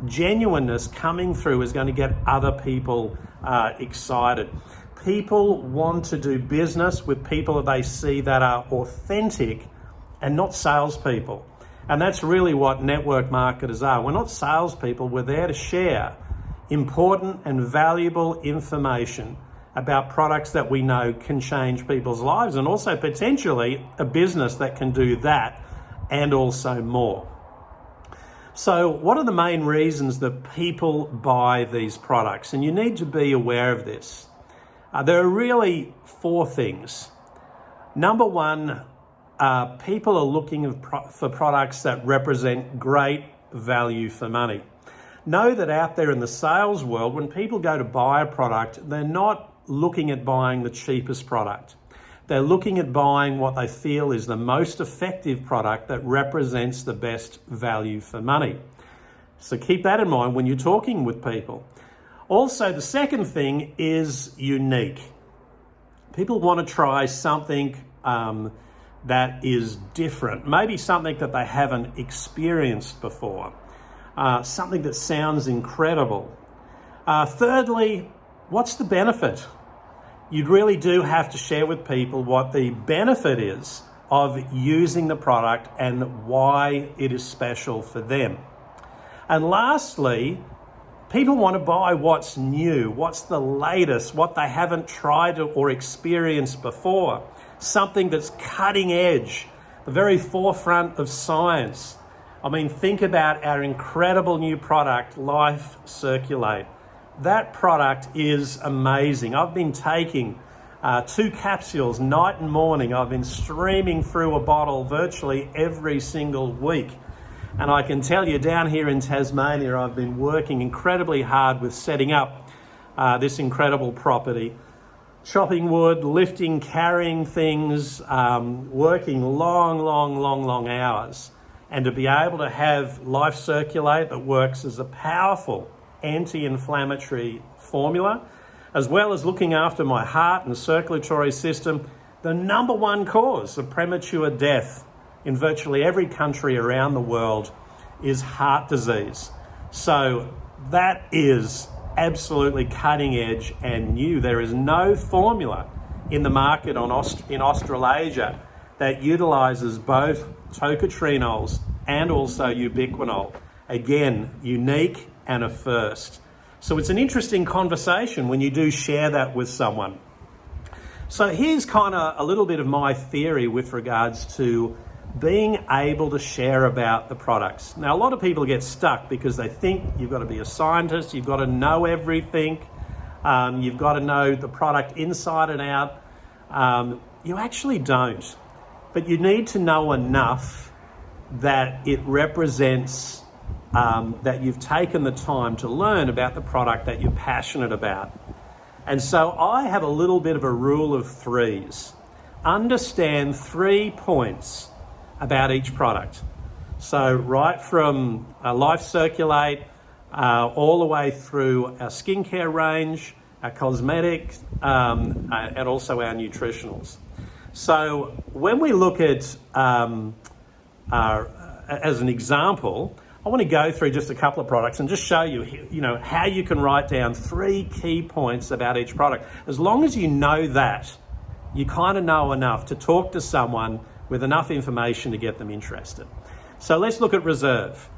genuineness coming through is going to get other people excited. People want to do business with people that they see that are authentic and not salespeople. And that's really what network marketers are. We're not salespeople. We're there to share important and valuable information about products that we know can change people's lives, and also potentially a business that can do that and also more. So what are the main reasons that people buy these products? And you need to be aware of this. There are really 4 things. Number one, people are looking for products that represent great value for money. Know that out there in the sales world, when people go to buy a product, they're not looking at buying the cheapest product. They're looking at buying what they feel is the most effective product that represents the best value for money. So keep that in mind when you're talking with people. Also, the second thing is unique. People want to try something that is different, maybe something that they haven't experienced before, something that sounds incredible. Thirdly, what's the benefit? You really do have to share with people what the benefit is of using the product and why it is special for them. And lastly, people want to buy what's new, what's the latest, what they haven't tried or experienced before, something that's cutting edge, the very forefront of science. I mean, think about our incredible new product, Life Circulate. That product is amazing. I've been taking 2 capsules night and morning. I've been streaming through a bottle virtually every single week. And I can tell you down here in Tasmania, I've been working incredibly hard with setting up this incredible property. Chopping wood, lifting, carrying things, working long hours. And to be able to have Life Circulate that works as a powerful anti-inflammatory formula, as well as looking after my heart and circulatory system, the number 1 cause of premature death in virtually every country around the world is heart disease. So that is absolutely cutting edge and new. There is no formula in the market in Australasia that utilizes both tocotrienols and also ubiquinol. Again, unique and a first. So it's an interesting conversation when you do share that with someone. So here's kind of a little bit of my theory with regards to being able to share about the products. Now, a lot of people get stuck because they think you've got to be a scientist, you've got to know everything, you've got to know the product inside and out. You actually don't, but you need to know enough that it represents that you've taken the time to learn about the product that you're passionate about. And so I have a little bit of a rule of 3s. Understand 3 points about each product. So right from Life Circulate all the way through our skincare range, our cosmetics, and also our nutritionals. So when we look at, as an example, I want to go through just a couple of products and just show you, how you can write down 3 key points about each product. As long as you know that, you kind of know enough to talk to someone with enough information to get them interested. So let's look at Reserve.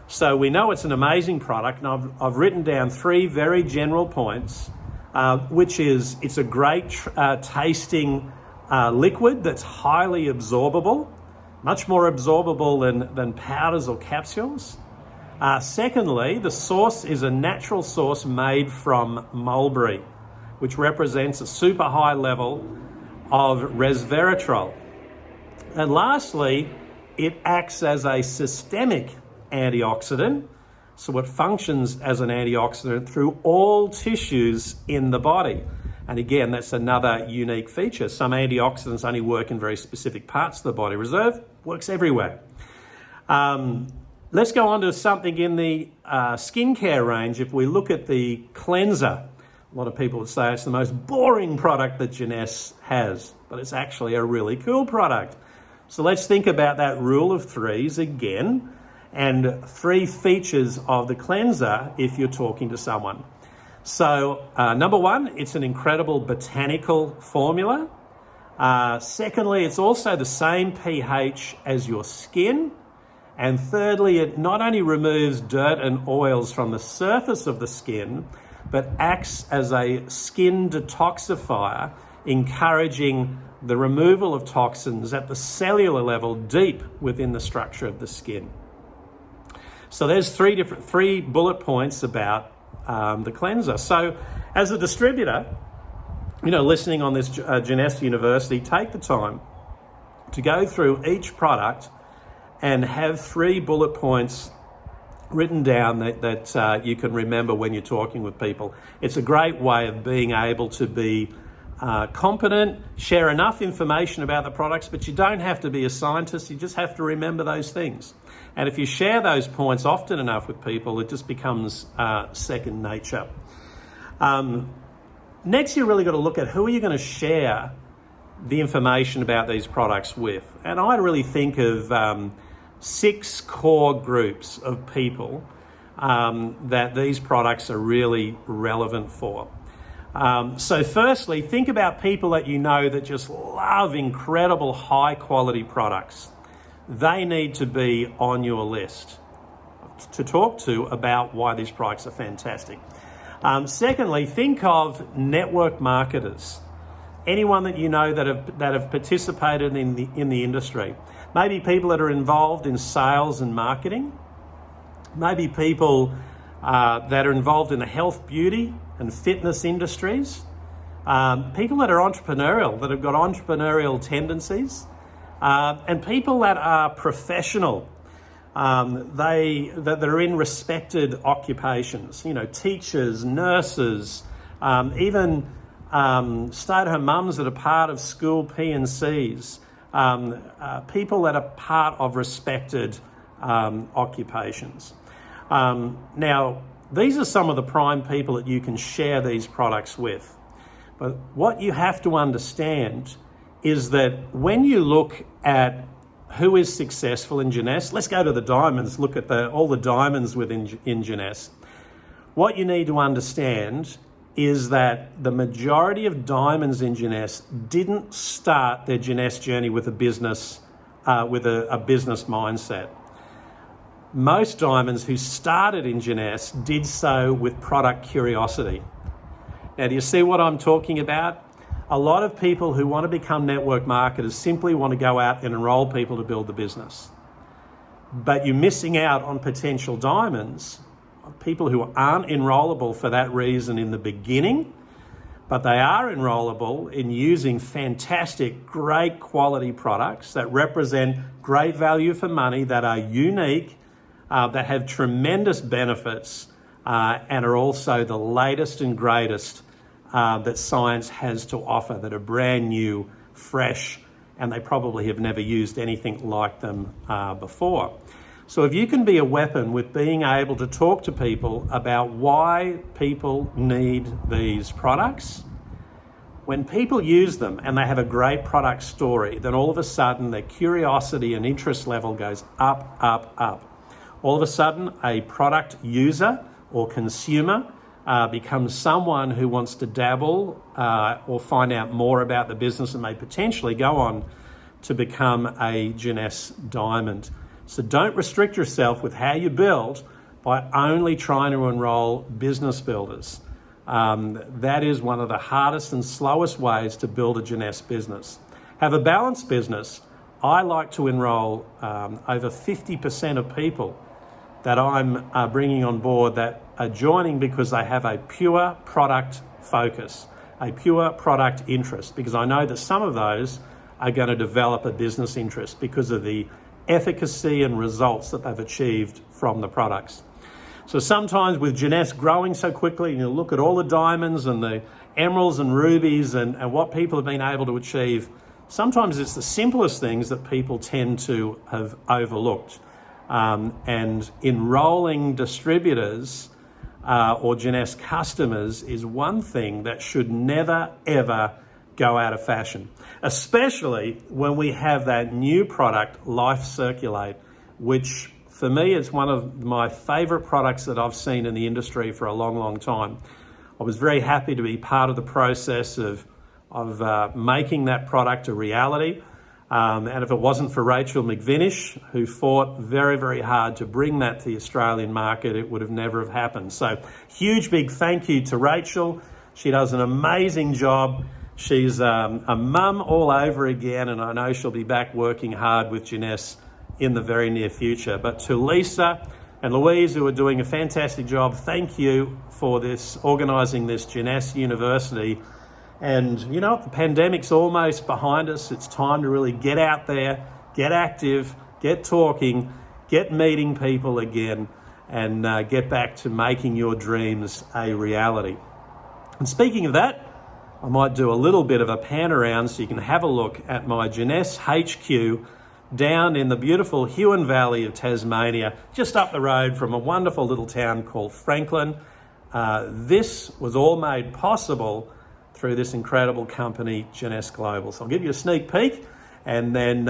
So we know it's an amazing product, and I've written down 3 very general points, which is it's a great tasting liquid that's highly absorbable, much more absorbable than powders or capsules. Secondly, the source is a natural source made from mulberry, which represents a super high level of resveratrol. And lastly, it acts as a systemic antioxidant, so it functions as an antioxidant through all tissues in the body. And again, that's another unique feature. Some antioxidants only work in very specific parts of the body. Reserve works everywhere. Let's go on to something in the skincare range. If we look at the cleanser, a lot of people would say it's the most boring product that Jeunesse has, but it's actually a really cool product. So let's think about that rule of threes again, and 3 features of the cleanser if you're talking to someone. So number 1, it's an incredible botanical formula. Secondly, it's also the same pH as your skin. And thirdly, it not only removes dirt and oils from the surface of the skin, but acts as a skin detoxifier, encouraging the removal of toxins at the cellular level deep within the structure of the skin. So there's 3 bullet points about the cleanser. So as a distributor, listening on this Jeunesse University, take the time to go through each product and have 3 bullet points written down that you can remember when you're talking with people. It's a great way of being able to be competent, share enough information about the products, but you don't have to be a scientist, you just have to remember those things. And if you share those points often enough with people, it just becomes second nature. Next, you really got to look at who are you going to share the information about these products with. And I really think of 6 core groups of people that these products are really relevant for. So firstly, think about people that you know that just love incredible high quality products. They need to be on your list to talk to about why these products are fantastic. Secondly, think of network marketers. Anyone that you know that have participated in the industry. Maybe people that are involved in sales and marketing. Maybe people that are involved in the health, beauty and fitness industries. People that are entrepreneurial, that have got entrepreneurial tendencies. And people that are professional. That are in respected occupations. Teachers, nurses, even stay-at-home mums that are part of school P&Cs, people that are part of respected occupations. Now, these are some of the prime people that you can share these products with. But what you have to understand is that when you look at who is successful in Jeunesse, let's go to the diamonds, look at all the diamonds in Jeunesse. What you need to understand is that the majority of diamonds in Jeunesse didn't start their Jeunesse journey with a business mindset. Most diamonds who started in Jeunesse did so with product curiosity. Now, do you see what I'm talking about? A lot of people who want to become network marketers simply want to go out and enroll people to build the business. But you're missing out on potential diamonds, people who aren't enrollable for that reason in the beginning, but they are enrollable in using fantastic, great quality products that represent great value for money, that are unique, that have tremendous benefits, and are also the latest and greatest that science has to offer, that are brand new, fresh, and they probably have never used anything like them before. So if you can be a weapon with being able to talk to people about why people need these products, when people use them and they have a great product story, then all of a sudden their curiosity and interest level goes up, up, up. All of a sudden a product user or consumer becomes someone who wants to dabble or find out more about the business and may potentially go on to become a Jeunesse diamond. So don't restrict yourself with how you build by only trying to enroll business builders. That is one of the hardest and slowest ways to build a Jeunesse business. have a balanced business, I like to enrol over 50% of people that I'm bringing on board that are joining because they have a pure product focus, a pure product interest, because I know that some of those are going to develop a business interest because of the efficacy and results that they've achieved from the products. So sometimes with Jeunesse growing so quickly, you look at all the diamonds and the emeralds and rubies and what people have been able to achieve, sometimes it's the simplest things that people tend to have overlooked. And enrolling distributors or Jeunesse customers is one thing that should never, ever go out of fashion, especially when we have that new product, Life Circulate, which for me is one of my favourite products that I've seen in the industry for a long, long time. I was very happy to be part of the process of making that product a reality. And if it wasn't for Rachel McVinish, who fought very, very hard to bring that to the Australian market, it would have never have happened. So huge, big thank you to Rachel. She does an amazing job. She's a mum all over again, and I know she'll be back working hard with Jeunesse in the very near future. But to Lisa and Louise, who are doing a fantastic job, thank you for this, organising this Jeunesse University. And you know, the pandemic's almost behind us. It's time to really get out there, get active, get talking, get meeting people again, and get back to making your dreams a reality. And speaking of that, I might do a little bit of a pan around so you can have a look at my Jeunesse HQ down in the beautiful Huon Valley of Tasmania, just up the road from a wonderful little town called Franklin. This was all made possible through this incredible company, Jeunesse Global. So I'll give you a sneak peek and then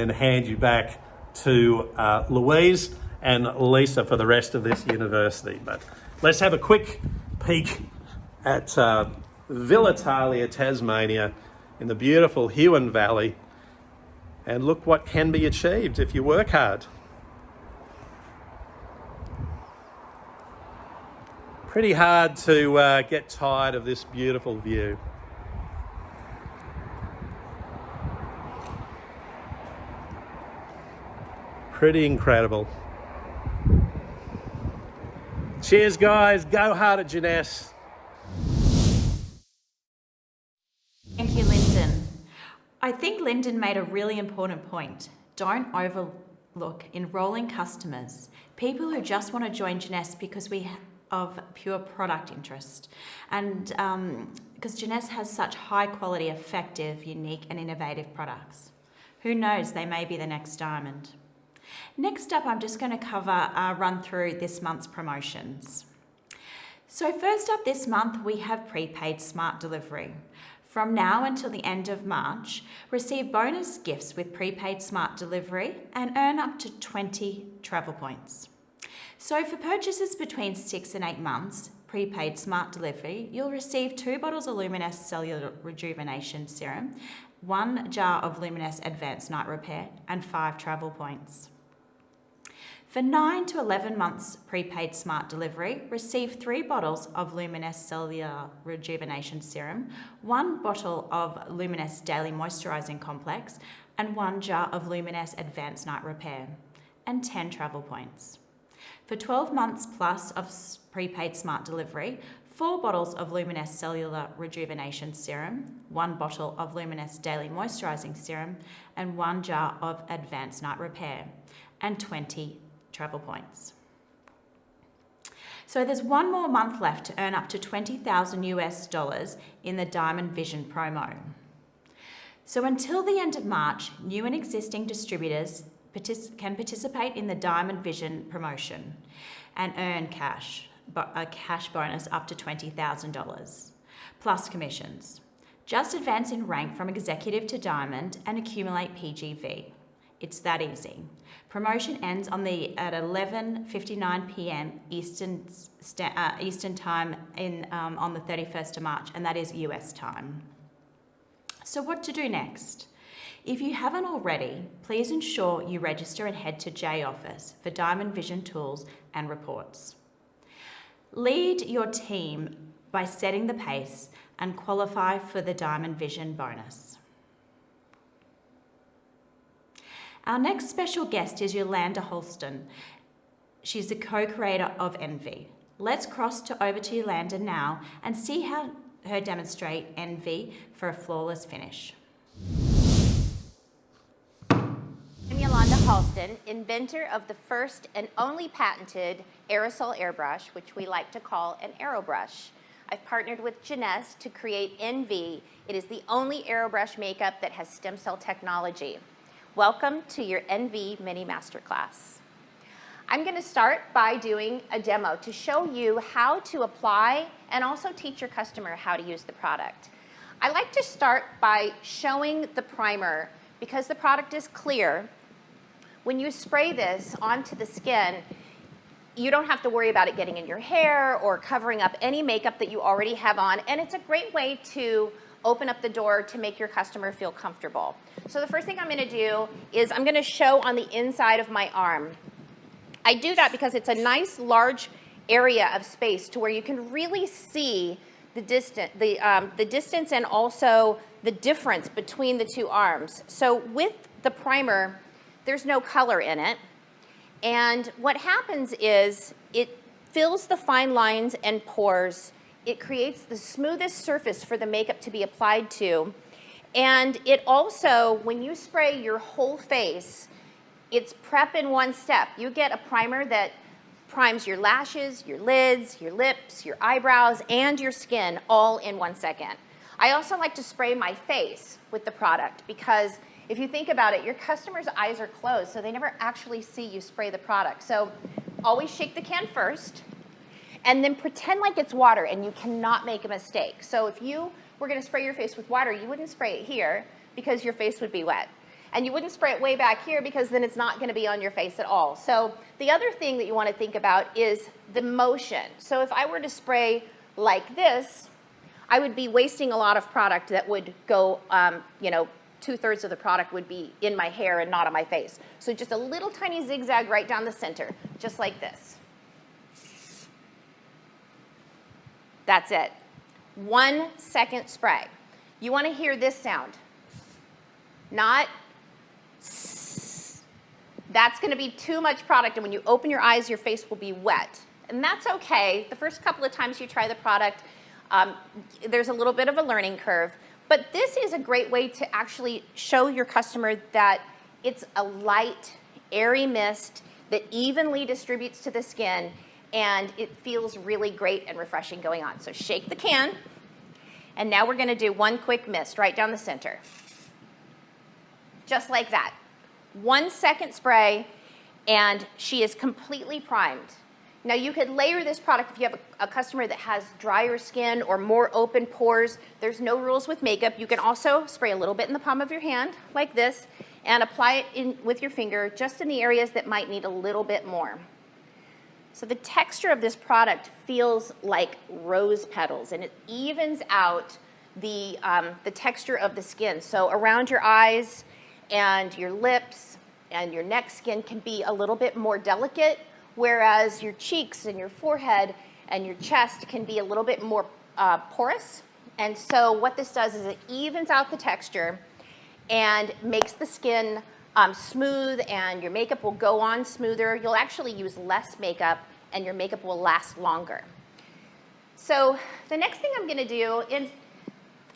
hand you back to Louise and Lisa for the rest of this university. But let's have a quick peek at Villa Talia, Tasmania, in the beautiful Huon Valley, and look what can be achieved if you work hard. Pretty hard to get tired of this beautiful view. Pretty incredible. Cheers, guys. Go hard at Jeunesse. Thank you, Lyndon. I think Lyndon made a really important point. Don't overlook enrolling customers, people who just want to join Jeunesse because of pure product interest. And because Jeunesse has such high quality, effective, unique and innovative products. Who knows, they may be the next diamond. Next up, I'm just going to run through this month's promotions. So first up this month, we have prepaid smart delivery. From now until the end of March, receive bonus gifts with prepaid smart delivery and earn up to 20 travel points. So for purchases between 6 and 8 months, prepaid smart delivery, you'll receive 2 bottles of Luminous Cellular Rejuvenation Serum, 1 jar of Luminous Advanced Night Repair, and 5 travel points. For 9 to 11 months prepaid smart delivery, receive 3 bottles of Luminous Cellular Rejuvenation Serum, 1 bottle of Luminous Daily Moisturising Complex, and 1 jar of Luminous Advanced Night Repair, and 10 travel points. For 12 months plus of prepaid smart delivery, 4 bottles of Luminous Cellular Rejuvenation Serum, 1 bottle of Luminous Daily Moisturising Serum, and 1 jar of Advanced Night Repair, and 20 travel points. So there's 1 more month left to earn up to $20,000 US in the Diamond Vision promo. So until the end of March, new and existing distributors can participate in the Diamond Vision promotion and earn a cash bonus up to $20,000, plus commissions. Just advance in rank from executive to diamond and accumulate PGV. It's that easy. Promotion ends at 11:59 p.m. Eastern time on the 31st of March, and that is US time. So what to do next? If you haven't already, please ensure you register and head to J Office for Diamond Vision tools and reports. Lead your team by setting the pace and qualify for the Diamond Vision bonus. Our next special guest is Yolanda Holston. She's the co-creator of Envy. Let's cross over to Yolanda now and see how her demonstrate Envy for a flawless finish. I'm Yolanda Holston, inventor of the first and only patented aerosol airbrush, which we like to call an aerobrush. I've partnered with Jeunesse to create Envy. It is the only aerobrush makeup that has stem cell technology. Welcome to your Envy Mini Masterclass. I'm going to start by doing a demo to show you how to apply and also teach your customer how to use the product. I like to start by showing the primer because the product is clear. When you spray this onto the skin, you don't have to worry about it getting in your hair or covering up any makeup that you already have on, and it's a great way to open up the door to make your customer feel comfortable. So the first thing I'm going to do is I'm going to show on the inside of my arm. I do that because it's a nice large area of space to where you can really see the distance and also the difference between the two arms. So with the primer, there's no color in it. And what happens is it fills the fine lines and pores. It creates the smoothest surface for the makeup to be applied to. And it also, when you spray your whole face, it's prep in one step. You get a primer that primes your lashes, your lids, your lips, your eyebrows, and your skin all in 1 second. I also like to spray my face with the product because if you think about it, your customer's eyes are closed, so they never actually see you spray the product. So always shake the can first, and then pretend like it's water, and you cannot make a mistake. So if you were going to spray your face with water, you wouldn't spray it here because your face would be wet. And you wouldn't spray it way back here because then it's not going to be on your face at all. So the other thing that you want to think about is the motion. So if I were to spray like this, I would be wasting a lot of product that would go, 2/3 of the product would be in my hair and not on my face. So just a little tiny zigzag right down the center, just like this. That's it. 1 second spray. You want to hear this sound. Not that's going to be too much product, and when you open your eyes, your face will be wet. And that's okay. The first couple of times you try the product, there's a little bit of a learning curve. But this is a great way to actually show your customer that it's a light, airy mist that evenly distributes to the skin, and it feels really great and refreshing going on. So shake the can, and now we're going to do one quick mist right down the center. Just like that. 1 second spray, and she is completely primed. Now you could layer this product if you have a customer that has drier skin or more open pores. There's no rules with makeup. You can also spray a little bit in the palm of your hand like this and apply it in with your finger just in the areas that might need a little bit more. So the texture of this product feels like rose petals, and it evens out the texture of the skin. So around your eyes and your lips and your neck skin can be a little bit more delicate, whereas your cheeks and your forehead and your chest can be a little bit more porous. And so what this does is it evens out the texture and makes the skin smooth, and your makeup will go on smoother. You'll actually use less makeup, and your makeup will last longer. So the next thing I'm going to do is,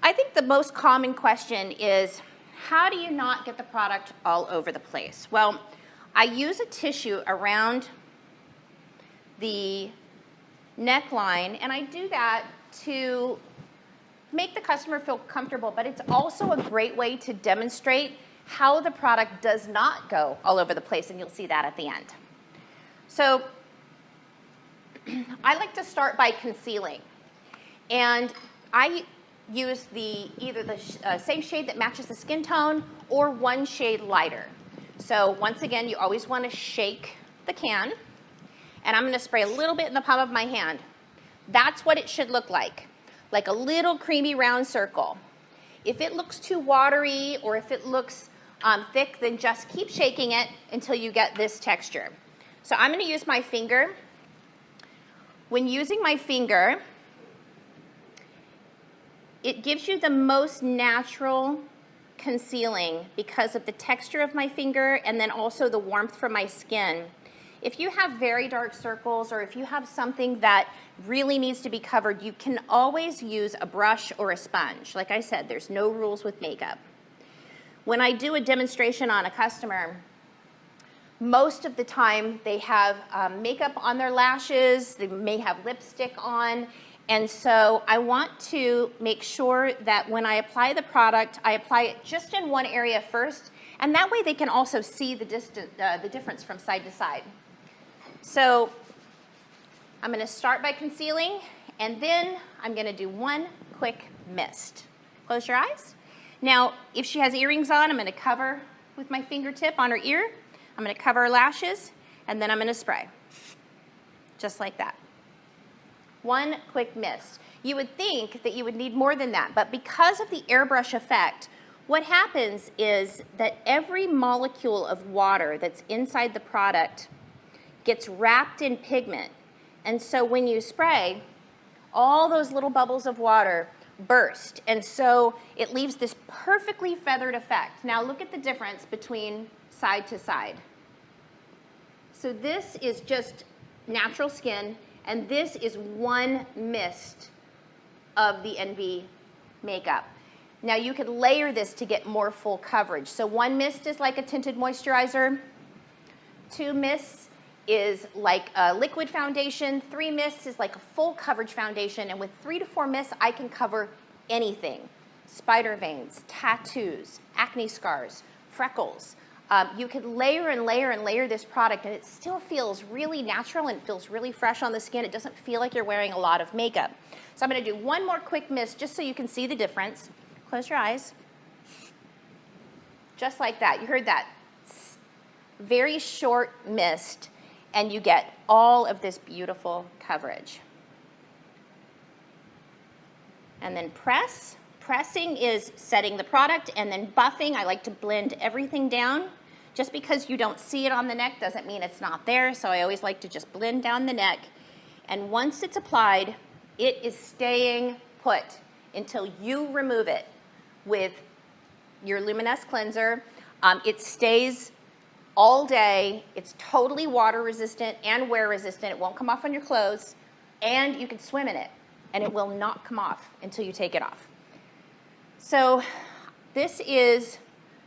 I think the most common question is, how do you not get the product all over the place? Well, I use a tissue around the neckline, and I do that to make the customer feel comfortable, but it's also a great way to demonstrate how the product does not go all over the place, and you'll see that at the end. So I like to start by concealing, and I use either the same shade that matches the skin tone or one shade lighter. So once again, you always want to shake the can, and I'm going to spray a little bit in the palm of my hand. That's what it should look like a little creamy round circle. If it looks too watery or if it looks thick, then just keep shaking it until you get this texture. So I'm going to use my finger. When using my finger, it gives you the most natural concealing because of the texture of my finger and then also the warmth from my skin. If you have very dark circles or if you have something that really needs to be covered, you can always use a brush or a sponge. Like I said, there's no rules with makeup. When I do a demonstration on a customer, most of the time they have makeup on their lashes, they may have lipstick on, and so I want to make sure that when I apply the product, I apply it just in one area first, and that way they can also see the difference from side to side. So I'm going to start by concealing, and then I'm going to do one quick mist. Close your eyes. Now, if she has earrings on, I'm going to cover with my fingertip on her ear. I'm going to cover her lashes, and then I'm going to spray. Just like that. One quick mist. You would think that you would need more than that, but because of the airbrush effect, what happens is that every molecule of water that's inside the product gets wrapped in pigment. And so when you spray, all those little bubbles of water burst. And so it leaves this perfectly feathered effect. Now look at the difference between side to side. So this is just natural skin, and this is one mist of the NV makeup. Now you could layer this to get more full coverage. So one mist is like a tinted moisturizer, 2 mists is like a liquid foundation, 3 mists is like a full coverage foundation, and with 3 to 4 mists, I can cover anything. Spider veins, tattoos, acne scars, freckles. You could layer and layer and layer this product, and it still feels really natural and feels really fresh on the skin. It doesn't feel like you're wearing a lot of makeup. So I'm gonna do one more quick mist just so you can see the difference. Close your eyes. Just like that. You heard that. Very short mist, and you get all of this beautiful coverage. And then press. Pressing is setting the product, and then buffing, I like to blend everything down. Just because you don't see it on the neck doesn't mean it's not there, so I always like to just blend down the neck. And once it's applied, it is staying put until you remove it with your Luminous cleanser. It stays all day. It's totally water resistant and wear resistant. It won't come off on your clothes, and you can swim in it, and it will not come off until you take it off. So this is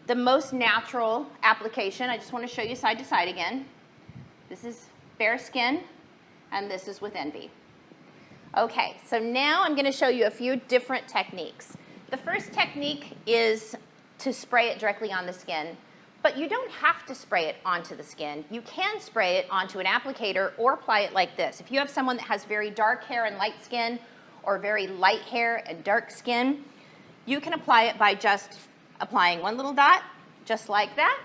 the most natural application. I just want to show you side to side again. This is bare skin, and this is with Envy. Okay, so now I'm going to show you a few different techniques. The first technique is to spray it directly on the skin, but you don't have to spray it onto the skin. You can spray it onto an applicator or apply it like this. If you have someone that has very dark hair and light skin, or very light hair and dark skin, you can apply it by just applying one little dot, just like that,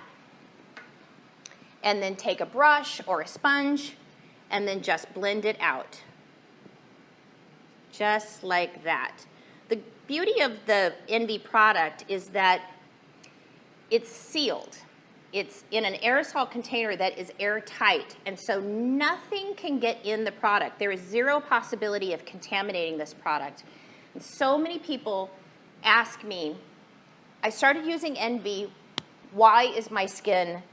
and then take a brush or a sponge, and then just blend it out. Just like that. The beauty of the Envy product is that it's sealed. It's in an aerosol container that is airtight, and so nothing can get in the product. There is zero possibility of contaminating this product. And so many people ask me, I started using Envy, why is my skin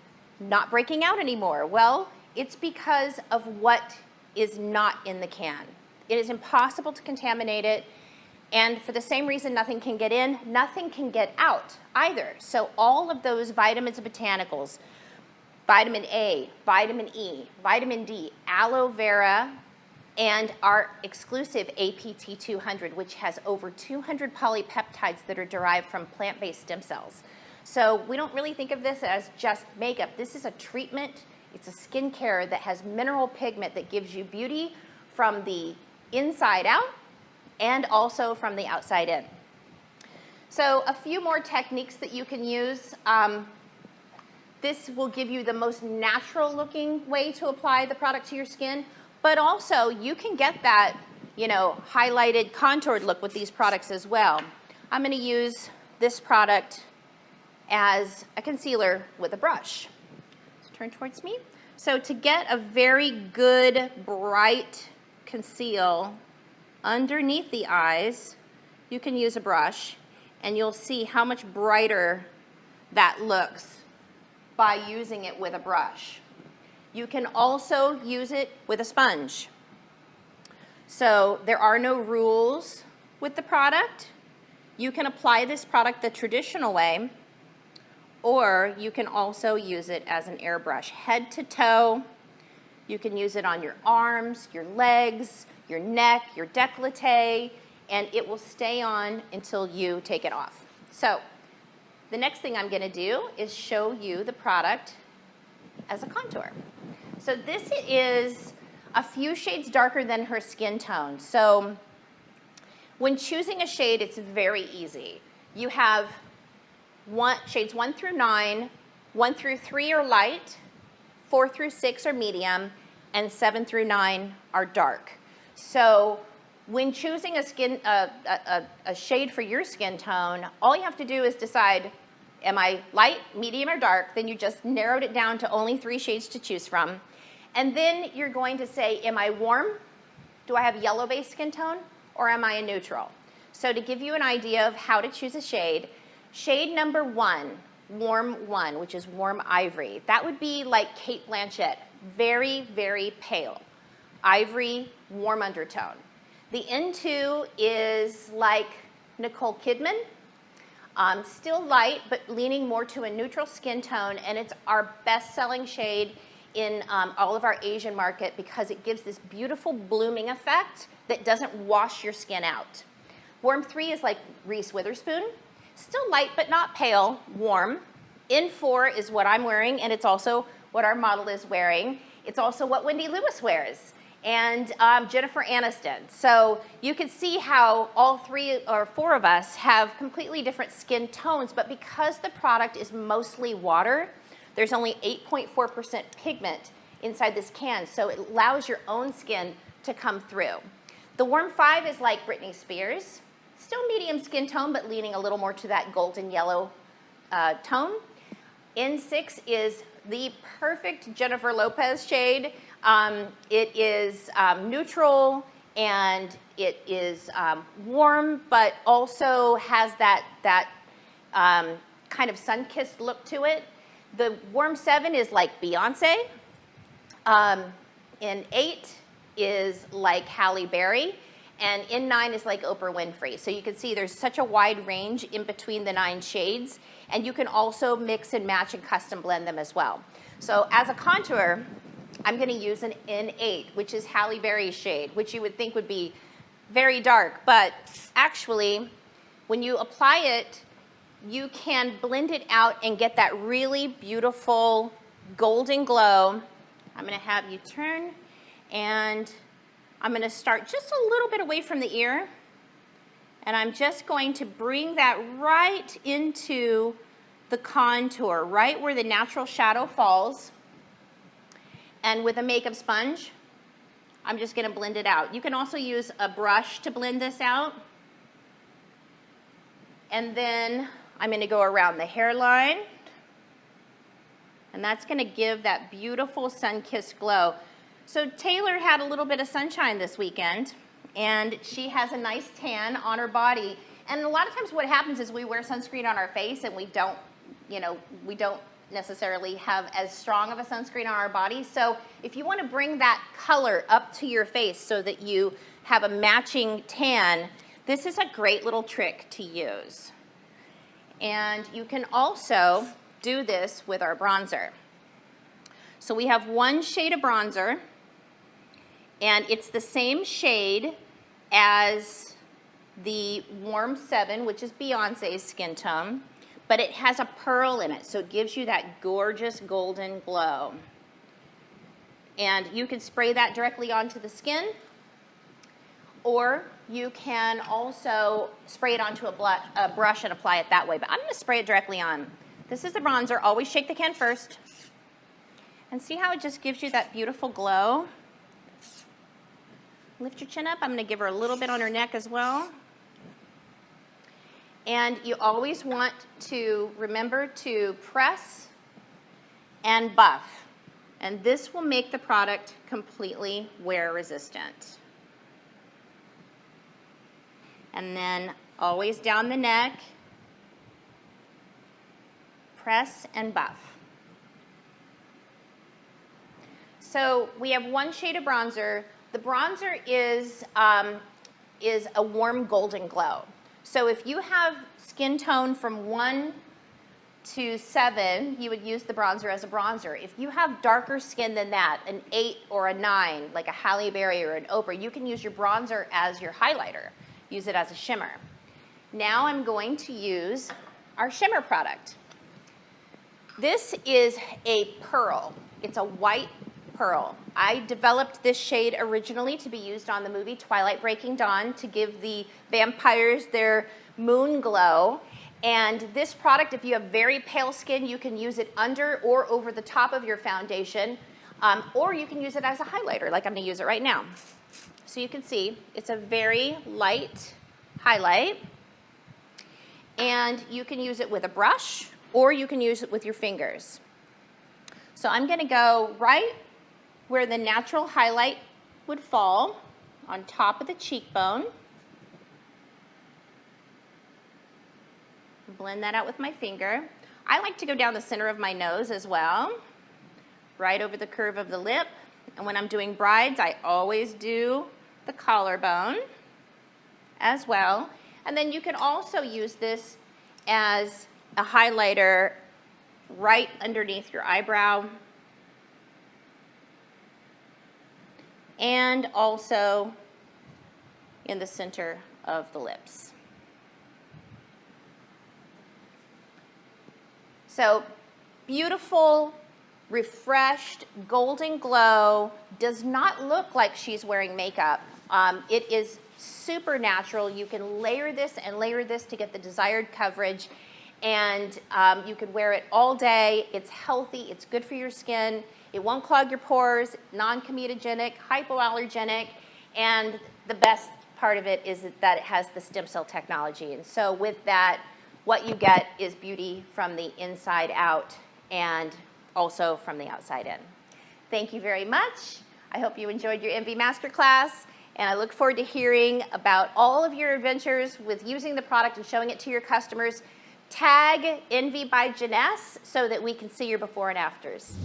not breaking out anymore? Well, it's because of what is not in the can. It is impossible to contaminate it, and for the same reason nothing can get in, nothing can get out either. So all of those vitamins and botanicals, vitamin A, vitamin E, vitamin D, aloe vera, and our exclusive APT 200, which has over 200 polypeptides that are derived from plant-based stem cells. So we don't really think of this as just makeup. This is a treatment. It's a skincare that has mineral pigment that gives you beauty from the inside out and also from the outside in. So a few more techniques that you can use. This will give you the most natural looking way to apply the product to your skin. But also, you can get that, highlighted, contoured look with these products as well. I'm going to use this product as a concealer with a brush. So turn towards me. So to get a very good, bright conceal underneath the eyes, you can use a brush. and you'll see how much brighter that looks by using it with a brush. You can also use it with a sponge. So there are no rules with the product. You can apply this product the traditional way, or you can also use it as an airbrush, head to toe. You can use it on your arms, your legs, your neck, your décolleté, and it will stay on until you take it off. So the next thing I'm gonna do is show you the product as a contour. So this is a few shades darker than her skin tone. So when choosing a shade, it's very easy. You have shades 1 through 9, 1 through 3 are light, 4 through 6 are medium, and 7 through 9 are dark. So when choosing a shade for your skin tone, all you have to do is decide, am I light, medium, or dark? Then you just narrowed it down to only 3 shades to choose from. And then you're going to say, am I warm? Do I have yellow-based skin tone? Or am I a neutral? So to give you an idea of how to choose a shade, shade number 1, warm 1, which is warm ivory. That would be like Cate Blanchett, very, very pale. Ivory, warm undertone. The N2 is like Nicole Kidman, still light, but leaning more to a neutral skin tone, and it's our best-selling shade in all of our Asian market because it gives this beautiful blooming effect that doesn't wash your skin out. Warm 3 is like Reese Witherspoon, still light but not pale, warm. N4 is what I'm wearing, and it's also what our model is wearing. It's also what Wendy Lewis wears, and Jennifer Aniston. So you can see how all 3 or 4 of us have completely different skin tones, but because the product is mostly water, there's only 8.4% pigment inside this can, so it allows your own skin to come through. The warm 5 is like Britney Spears, still medium skin tone, but leaning a little more to that golden yellow tone. N6 is the perfect Jennifer Lopez shade. It is neutral, and it is warm, but also has that kind of sun-kissed look to it. The warm 7 is like Beyonce. N8 is like Halle Berry, and N9 is like Oprah Winfrey. So you can see there's such a wide range in between the 9 shades, and you can also mix and match and custom blend them as well. So as a contour, I'm gonna use an N8, which is Halle Berry's shade, which you would think would be very dark, but actually, when you apply it, you can blend it out and get that really beautiful golden glow. I'm gonna have you turn, and I'm gonna start just a little bit away from the ear, and I'm just going to bring that right into the contour, right where the natural shadow falls. And with a makeup sponge, I'm just gonna blend it out. You can also use a brush to blend this out. And then I'm gonna go around the hairline, and that's gonna give that beautiful sun-kissed glow. So Taylor had a little bit of sunshine this weekend, and she has a nice tan on her body. And a lot of times what happens is we wear sunscreen on our face, and we don't necessarily have as strong of a sunscreen on our body. So if you wanna bring that color up to your face so that you have a matching tan, this is a great little trick to use. And you can also do this with our bronzer. So we have 1 shade of bronzer, and it's the same shade as the warm 7, which is Beyonce's skin tone, but it has a pearl in it, so it gives you that gorgeous golden glow. And you can spray that directly onto the skin, or you can also spray it onto a brush and apply it that way, but I'm gonna spray it directly on. This is the bronzer. Always shake the can first. And see how it just gives you that beautiful glow? Lift your chin up. I'm gonna give her a little bit on her neck as well. And you always want to remember to press and buff. And this will make the product completely wear resistant. And then always down the neck press and buff. So we have one shade of bronzer. The bronzer is a warm golden glow. So if you have skin tone from 1 to 7, you would use the bronzer as a bronzer. If you have darker skin than that, an 8 or a 9, like a Halle Berry or an Oprah, you can use your bronzer as your highlighter. Use it as a shimmer. Now I'm going to use our shimmer product. This is a pearl. It's a white pearl. I developed this shade originally to be used on the movie Twilight Breaking Dawn to give the vampires their moon glow. And this product, if you have very pale skin, you can use it under or over the top of your foundation, or you can use it as a highlighter, like I'm gonna use it right now. So you can see it's a very light highlight, and you can use it with a brush, or you can use it with your fingers. So I'm gonna go right where the natural highlight would fall, on top of the cheekbone. Blend that out with my finger. I like to go down the center of my nose as well, right over the curve of the lip. And when I'm doing brides, I always do the collarbone as well. And then you can also use this as a highlighter right underneath your eyebrow, and also in the center of the lips. So beautiful, refreshed, golden glow, does not look like she's wearing makeup. It is super natural. You can layer this and layer this to get the desired coverage, and you can wear it all day. It's healthy, it's good for your skin. It won't clog your pores, non-comedogenic, hypoallergenic, and the best part of it is that it has the stem cell technology. And so with that, what you get is beauty from the inside out and also from the outside in. Thank you very much. I hope you enjoyed your Envy Masterclass, and I look forward to hearing about all of your adventures with using the product and showing it to your customers. Tag Envy by Jeunesse so that we can see your before and afters.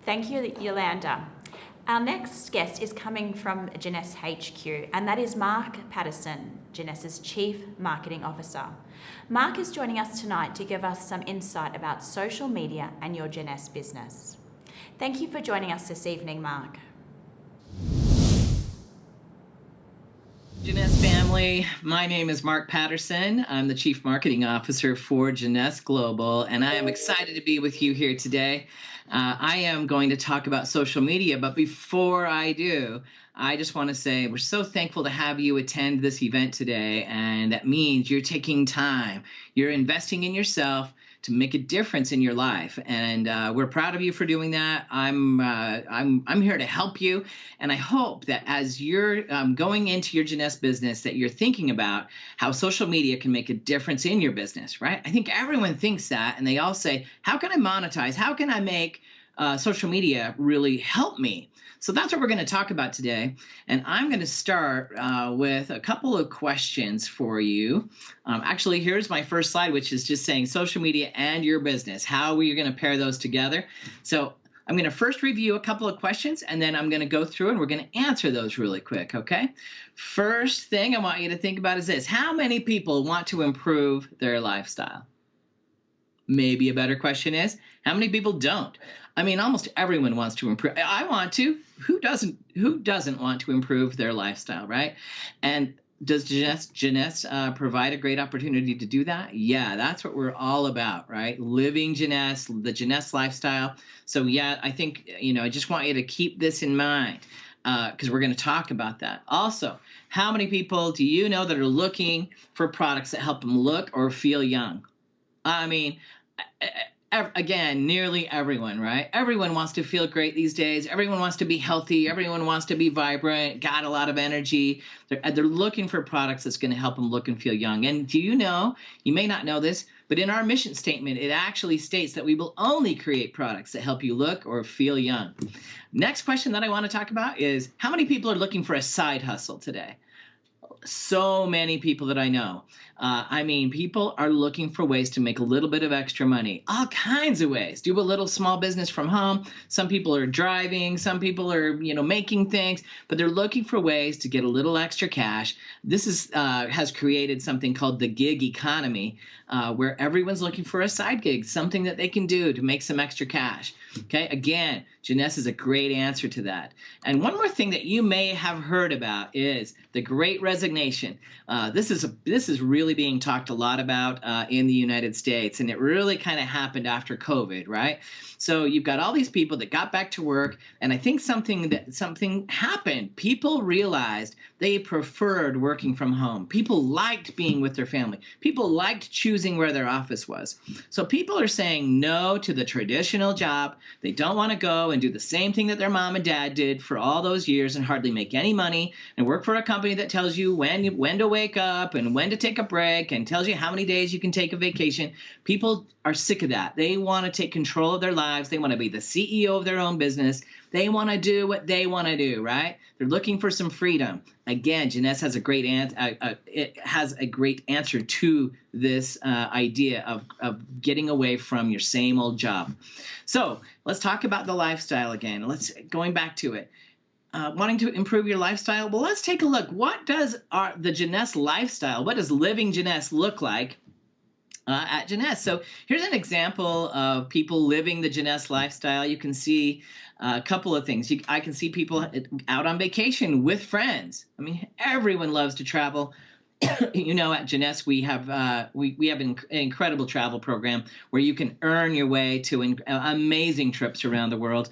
Thank you, Yolanda. Our next guest is coming from Jeunesse HQ, and that is Mark Patterson, Jeunesse's Chief Marketing Officer. Mark is joining us tonight to give us some insight about social media and your Jeunesse business. Thank you for joining us this evening, Mark. Jeunesse family, my name is Mark Patterson. I'm the Chief Marketing Officer for Jeunesse Global, and I am excited to be with you here today. I am going to talk about social media, but before I do, I just want to say we're so thankful to have you attend this event today, and that means you're taking time. You're investing in yourself to make a difference in your life, and we're proud of you for doing that. I'm here to help you, and I hope that as you're going into your Jeunesse business, that you're thinking about how social media can make a difference in your business, right? I think everyone thinks that, and they all say, how can I monetize? How can I make social media really help me? So that's what we're going to talk about today. And I'm going to start with a couple of questions for you. Actually, here's my first slide, which is just saying social media and your business. How are you going to pair those together? So I'm going to first review a couple of questions, and then I'm going to go through and we're going to answer those really quick, okay? First thing I want you to think about is this. How many people want to improve their lifestyle? Maybe a better question is, how many people don't? I mean, almost everyone wants to improve. I want to. Who doesn't want to improve their lifestyle, right? And does Jeunesse provide a great opportunity to do that? Yeah, that's what we're all about, right? Living Jeunesse, the Jeunesse lifestyle. So yeah, I think, I just want you to keep this in mind because we're going to talk about that. Also, how many people do you know that are looking for products that help them look or feel young? I mean, again, nearly everyone, right? Everyone wants to feel great these days. Everyone wants to be healthy. Everyone wants to be vibrant, got a lot of energy. They're looking for products that's going to help them look and feel young. And do you know, you may not know this, but in our mission statement, it actually states that we will only create products that help you look or feel young. Next question that I want to talk about is, how many people are looking for a side hustle today? So many people that I know. I mean, people are looking for ways to make a little bit of extra money, all kinds of ways. Do a little small business from home. Some people are driving, some people are, making things, but they're looking for ways to get a little extra cash. This has created something called the gig economy, where everyone's looking for a side gig, something that they can do to make some extra cash. Okay, again, Jeunesse is a great answer to that. And one more thing that you may have heard about is the Great Resignation. This is really being talked a lot about in the United States, and it really kind of happened after COVID, right? So you've got all these people that got back to work, and I think something happened. People realized they preferred working from home. People liked being with their family. People liked choosing where their office was. So people are saying no to the traditional job. They don't want to go and do the same thing that their mom and dad did for all those years and hardly make any money and work for a company that tells you when to wake up and when to take a break and tells you how many days you can take a vacation. People are sick of that. They want to take control of their lives. They want to be the CEO of their own business. They want to do what they want to do, right? They're looking for some freedom. Again, Jeunesse has a great answer to this idea of getting away from your same old job. So let's talk about the lifestyle again. Going back to it. Wanting to improve your lifestyle? Well, let's take a look. What does the Jeunesse lifestyle, what does living Jeunesse look like at Jeunesse? So here's an example of people living the Jeunesse lifestyle. You can see a couple of things. I can see people out on vacation with friends. I mean, everyone loves to travel. At Jeunesse, we have an incredible travel program where you can earn your way to amazing trips around the world.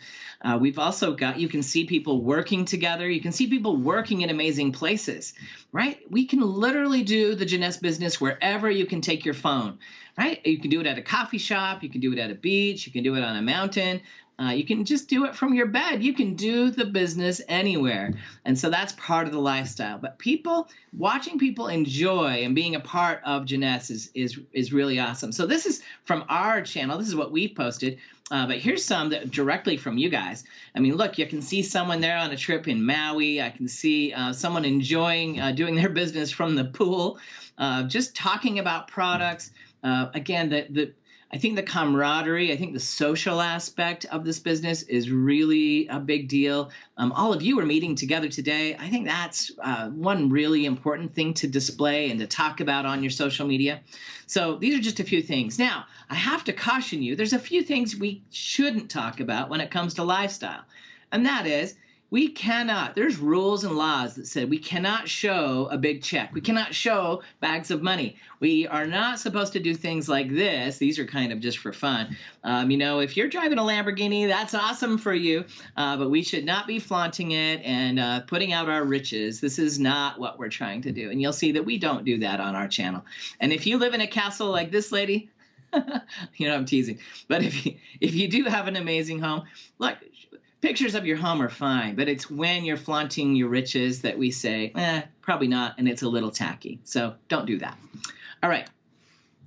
We've also you can see people working together. You can see people working in amazing places, right? We can literally do the Jeunesse business wherever you can take your phone, right? You can do it at a coffee shop. You can do it at a beach. You can do it on a mountain. You can just do it from your bed. You can do the business anywhere. And so that's part of the lifestyle. But watching people enjoy and being a part of Jeunesse is really awesome. So this is from our channel. This is what we've posted. But here's some that directly from you guys. I mean, look, you can see someone there on a trip in Maui. I can see someone enjoying doing their business from the pool, just talking about products. Again, I think the camaraderie, I think the social aspect of this business is really a big deal. All of you are meeting together today. I think that's one really important thing to display and to talk about on your social media. So these are just a few things. Now, I have to caution you, there's a few things we shouldn't talk about when it comes to lifestyle. And that is, there's rules and laws that said we cannot show a big check. We cannot show bags of money. We are not supposed to do things like this. These are kind of just for fun. If you're driving a Lamborghini, that's awesome for you, but we should not be flaunting it and putting out our riches. This is not what we're trying to do. And you'll see that we don't do that on our channel. And if you live in a castle like this lady, I'm teasing, but if you do have an amazing home, look, pictures of your home are fine, but it's when you're flaunting your riches that we say, probably not, and it's a little tacky. So don't do that. All right.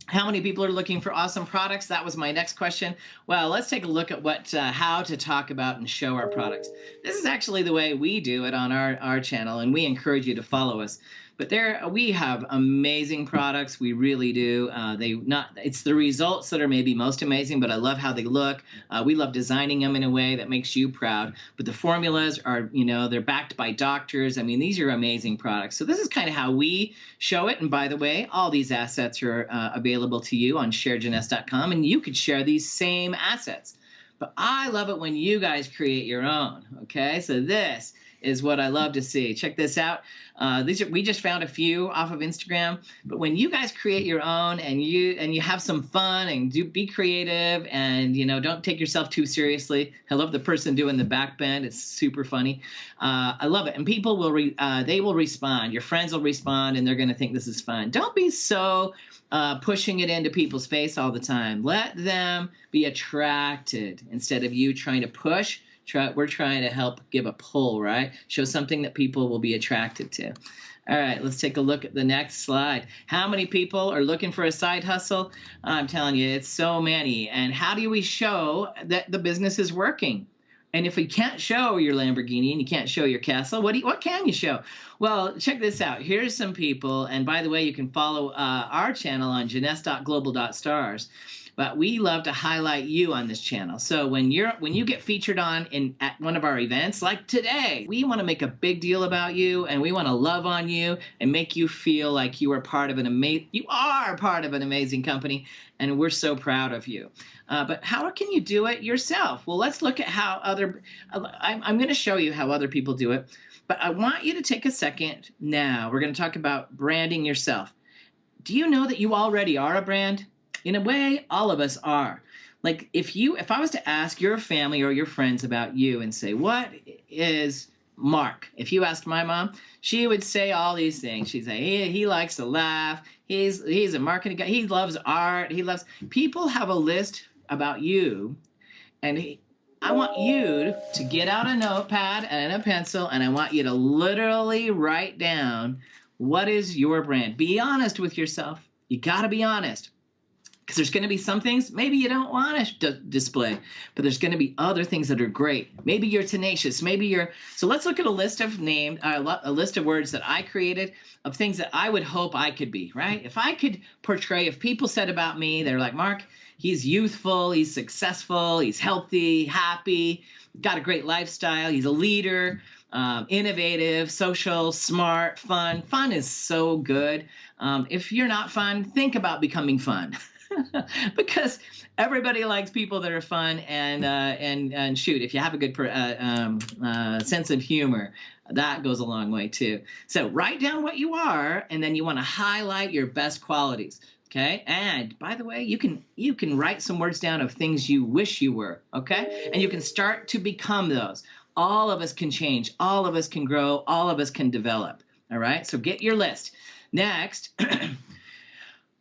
How many people are looking for awesome products? That was my next question. Well, let's take a look at how to talk about and show our products. This is actually the way we do it on our channel, and we encourage you to follow us. But we have amazing products. We really do. It's the results that are maybe most amazing, but I love how they look. We love designing them in a way that makes you proud. But the formulas are, they're backed by doctors. I mean, these are amazing products. So this is kind of how we show it. And by the way, all these assets are available to you on sharejeunesse.com, and you could share these same assets. But I love it when you guys create your own. Okay, so this is what I love to see. Check this out. We just found a few off of Instagram, but when you guys create your own and you have some fun and be creative and don't take yourself too seriously. I love the person doing the back bend. It's super funny. I love it. And people will they will respond. Your friends will respond, and they're going to think this is fun. Don't be so pushing it into people's face all the time. Let them be attracted instead of you trying to push. We're trying to help give a pull, right? Show something that people will be attracted to. All right, let's take a look at the next slide. How many people are looking for a side hustle? I'm telling you, it's so many. And how do we show that the business is working? And if you can't show your Lamborghini and you can't show your castle, what can you show? Well, check this out. Here's some people. And by the way, you can follow our channel on jeunesse.global.stars. But we love to highlight you on this channel. So when you get featured on at one of our events, like today, we want to make a big deal about you, and we want to love on you and make you feel like you are part of an amazing company, and we're so proud of you. But how can you do it yourself? Well, let's look at how I'm going to show you how other people do it. But I want you to take a second now. We're going to talk about branding yourself. Do you know that you already are a brand? In a way, all of us are. Like if I was to ask your family or your friends about you and say, what is Mark? If you asked my mom, she would say all these things. She'd say, he likes to laugh. He's a marketing guy. He loves art. People have a list about you. And I want you to get out a notepad and a pencil, and I want you to literally write down what is your brand. Be honest with yourself. You got to be honest. Because there's going to be some things maybe you don't want to display, but there's going to be other things that are great. Maybe you're tenacious. So let's look at a list of a list of words that I created of things that I would hope I could be, right? If I could portray, if people said about me, they're like, Mark, he's youthful, he's successful, he's healthy, happy, got a great lifestyle, he's a leader, innovative, social, smart, fun. Fun is so good. If you're not fun, think about becoming fun. Because everybody likes people that are fun and shoot, if you have a good sense of humor, that goes a long way too. So write down what you are, and then you want to highlight your best qualities. Okay. And by the way, you can write some words down of things you wish you were. Okay. And you can start to become those. All of us can change. All of us can grow. All of us can develop. All right. So get your list. Next,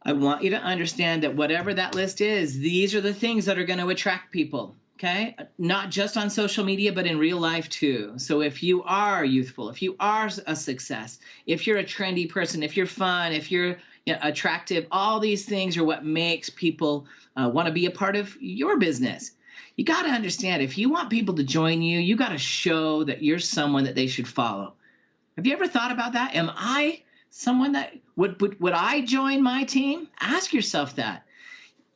I want you to understand that whatever that list is, these are the things that are going to attract people, okay? Not just on social media, but in real life too. So if you are youthful, if you are a success, if you're a trendy person, if you're fun, if you're attractive, all these things are what makes people want to be a part of your business. You got to understand, if you want people to join you, you got to show that you're someone that they should follow. Have you ever thought about that? Am I someone that would I join my team? Ask yourself that.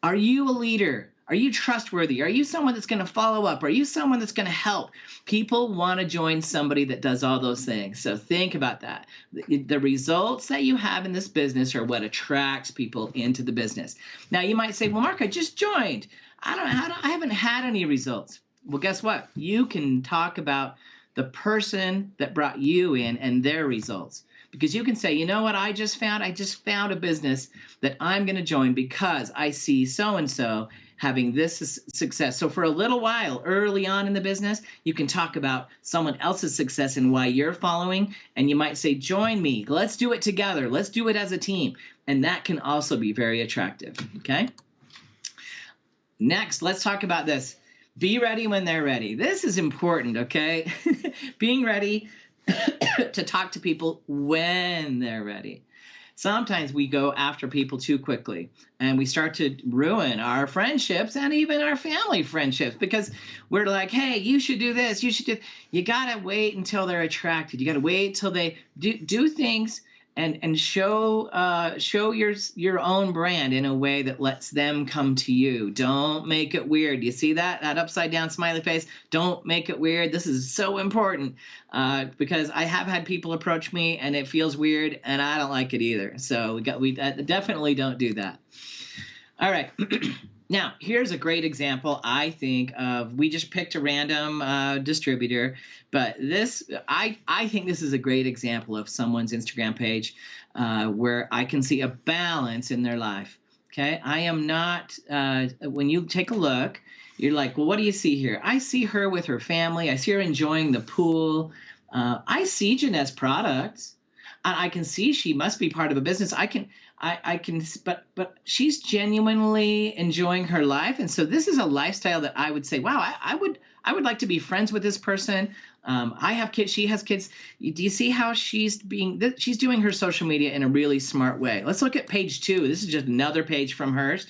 Are you a leader? Are you trustworthy? Are you someone that's going to follow up? Are you someone that's going to help? People want to join somebody that does all those things. So think about that. The results that you have in this business are what attracts people into the business. Now you might say, well, Mark, I just joined. I haven't had any results. Well, guess what? You can talk about the person that brought you in and their results. Because you can say, you know what I just found? I just found a business that I'm going to join because I see so-and-so having this success. So for a little while, early on in the business, you can talk about someone else's success and why you're following. And you might say, join me. Let's do it together. Let's do it as a team. And that can also be very attractive. Okay. Next, let's talk about this. Be ready when they're ready. This is important. Okay. Being ready to talk to people when they're ready. Sometimes we go after people too quickly and we start to ruin our friendships and even our family friendships because we're like, hey, you should do this. You got to wait until they're attracted. You got to wait till they do things and show your own brand in a way that lets them come to you. Don't make it weird. You see that upside down smiley face? Don't make it weird. This is so important because I have had people approach me and it feels weird and I don't like it either. So we definitely don't do that. All right. Now, here's a great example, I think, of we just picked a random distributor, but I think this is a great example of someone's Instagram page where I can see a balance in their life. Okay, I am not, when you take a look, you're like, well, what do you see here? I see her with her family. I see her enjoying the pool. I see Jeunesse products. I can see she must be part of a business. But she's genuinely enjoying her life. And so this is a lifestyle that I would say, wow, I would like to be friends with this person. I have kids. She has kids. Do you see how she's doing her social media in a really smart way? Let's look at page 2. This is just another page from hers.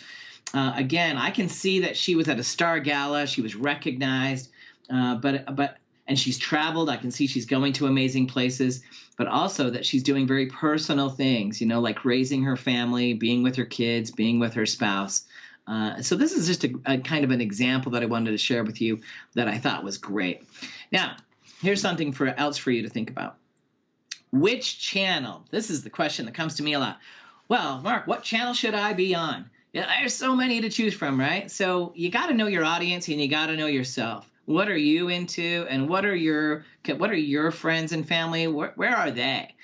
Again, I can see that she was at a star gala. She was recognized. and she's traveled. I can see she's going to amazing places, but also that she's doing very personal things, you know, like raising her family, being with her kids, being with her spouse. So this is just a kind of an example that I wanted to share with you that I thought was great. Now, here's something else for you to think about. Which channel? This is the question that comes to me a lot. Well, Mark, what channel should I be on? Yeah, there's so many to choose from, right? So you got to know your audience and you got to know yourself. What are you into, and what are your friends and family? Where are they?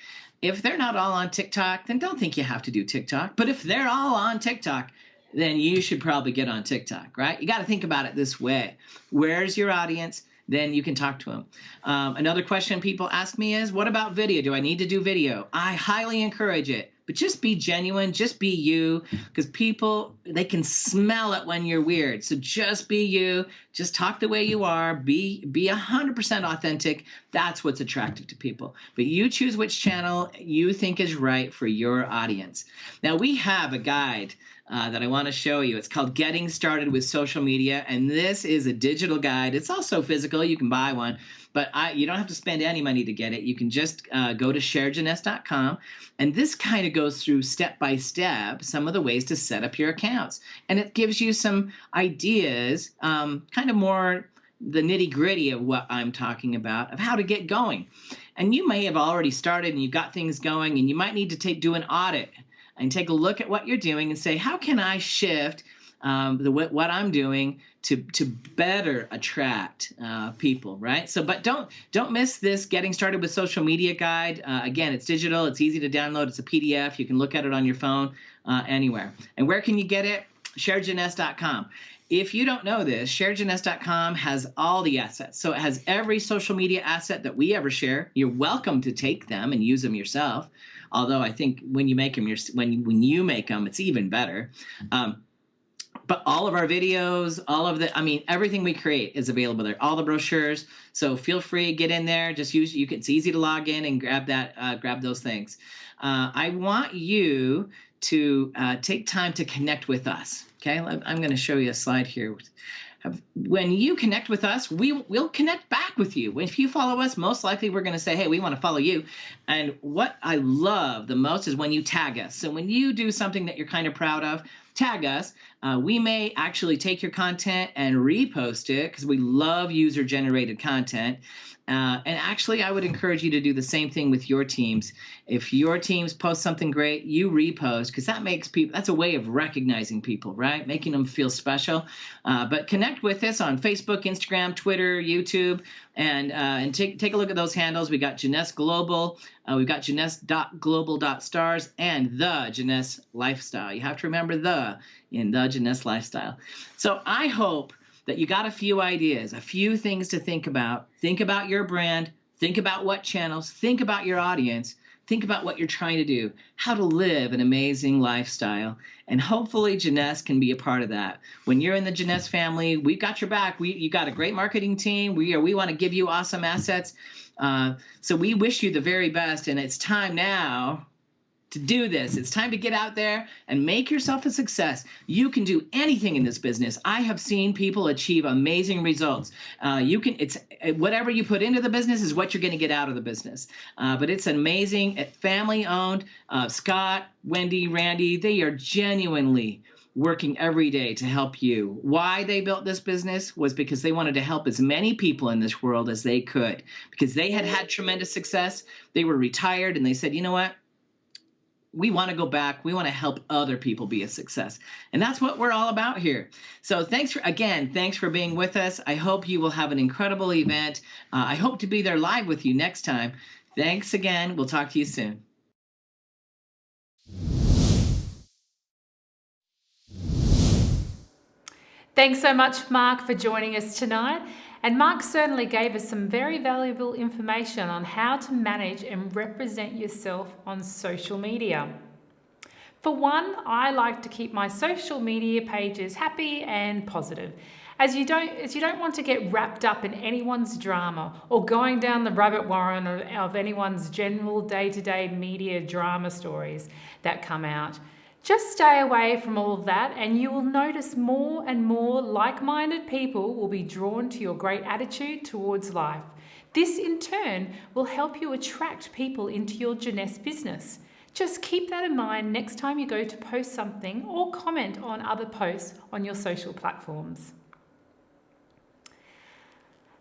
If they're not all on TikTok, then don't think you have to do TikTok. But if they're all on TikTok, then you should probably get on TikTok, right? You got to think about it this way. Where's your audience? Then you can talk to them. Another question people ask me is, what about video? Do I need to do video? I highly encourage it, but just be genuine, just be you, because people, they can smell it when you're weird. So just be you, just talk the way you are, be 100% authentic. That's what's attractive to people. But you choose which channel you think is right for your audience. Now we have a guide that I want to show you. It's called Getting Started with Social Media, and this is a digital guide. It's also physical. You can buy one, but you don't have to spend any money to get it. You can just go to sharejeunesse.com, and this kind of goes through step by step some of the ways to set up your accounts, and it gives you some ideas, kind of more the nitty-gritty of what I'm talking about, of how to get going. And you may have already started and you've got things going, and you might need to do an audit and take a look at what you're doing and say, how can I shift what I'm doing to better attract people, right? So, but don't miss this Getting Started with Social Media guide. Again, it's digital, it's easy to download, it's a PDF. You can look at it on your phone anywhere. And where can you get it? ShareJeunesse.com. If you don't know this, ShareJeunesse.com has all the assets. So it has every social media asset that we ever share. You're welcome to take them and use them yourself. Although I think when you make them, when you make them, it's even better. But all of our videos, everything we create is available there. All the brochures. So feel free, get in there. Just use. It's easy to log in and grab those things. I want you to take time to connect with us. Okay, I'm going to show you a slide here. When you connect with us, we'll connect back with you. If you follow us, most likely we're going to say, hey, we want to follow you. And what I love the most is when you tag us. So when you do something that you're kind of proud of, tag us. We may actually take your content and repost it because we love user-generated content. And actually, I would encourage you to do the same thing with your teams. If your teams post something great, you repost, because that makes people, that's a way of recognizing people, right? Making them feel special. But connect with us on Facebook, Instagram, Twitter, YouTube, and take a look at those handles. We got Jeunesse Global, we've got Jeunesse.global.stars, and the Jeunesse Lifestyle. You have to remember the in the Jeunesse Lifestyle. So I hope that you got a few ideas, a few things to think about. Think about your brand, think about what channels, think about your audience, think about what you're trying to do, how to live an amazing lifestyle. And hopefully Jeunesse can be a part of that. When you're in the Jeunesse family, we've got your back. You got a great marketing team. We want to give you awesome assets. So we wish you the very best. And it's time now to do this. It's time to get out there and make yourself a success. You can do anything in this business. I have seen people achieve amazing results. It's whatever you put into the business is what you're going to get out of the business. But it's amazing. Family owned. Scott, Wendy, Randy, they are genuinely working every day to help you. Why they built this business was because they wanted to help as many people in this world as they could, because they had tremendous success. They were retired and they said, you know what? We want to go back. We want to help other people be a success. And that's what we're all about here. So thanks for being with us. I hope you will have an incredible event. I hope to be there live with you next time. Thanks again. We'll talk to you soon. Thanks so much, Mark, for joining us tonight. And Mark certainly gave us some very valuable information on how to manage and represent yourself on social media. For one, I like to keep my social media pages happy and positive, as you don't want to get wrapped up in anyone's drama or going down the rabbit warren of anyone's general day-to-day media drama stories that come out. Just stay away from all of that and you will notice more and more like-minded people will be drawn to your great attitude towards life. This in turn will help you attract people into your Jeunesse business. Just keep that in mind next time you go to post something or comment on other posts on your social platforms.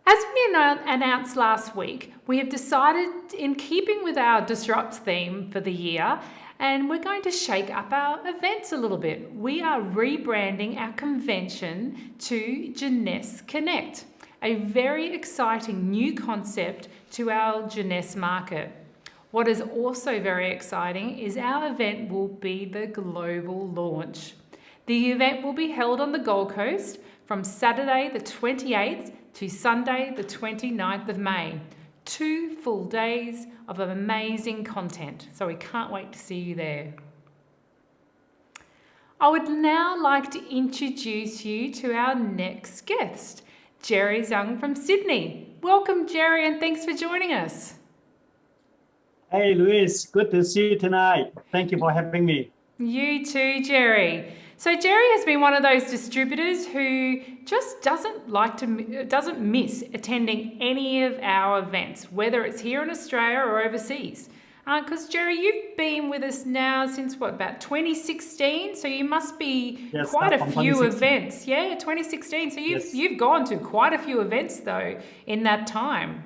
As we announced last week, we have decided, in keeping with our Disrupt theme for the year, and we're going to shake up our events a little bit. We are rebranding our convention to Jeunesse Connect, a very exciting new concept to our Jeunesse market. What is also very exciting is our event will be the global launch. The event will be held on the Gold Coast from Saturday the 28th to Sunday the 29th of May. 2 full days of amazing content, so we can't wait to see you there. I would now like to introduce you to our next guest, Jerry Zhang from Sydney. Welcome, Jerry, and thanks for joining us. Hey, Louise, good to see you tonight. Thank you for having me. You too, Jerry. So Jerry has been one of those distributors who just doesn't miss attending any of our events, whether it's here in Australia or overseas. Because Jerry, you've been with us now since what, about 2016? So you must be quite a few events. Yeah, 2016. So you've gone to quite a few events though in that time.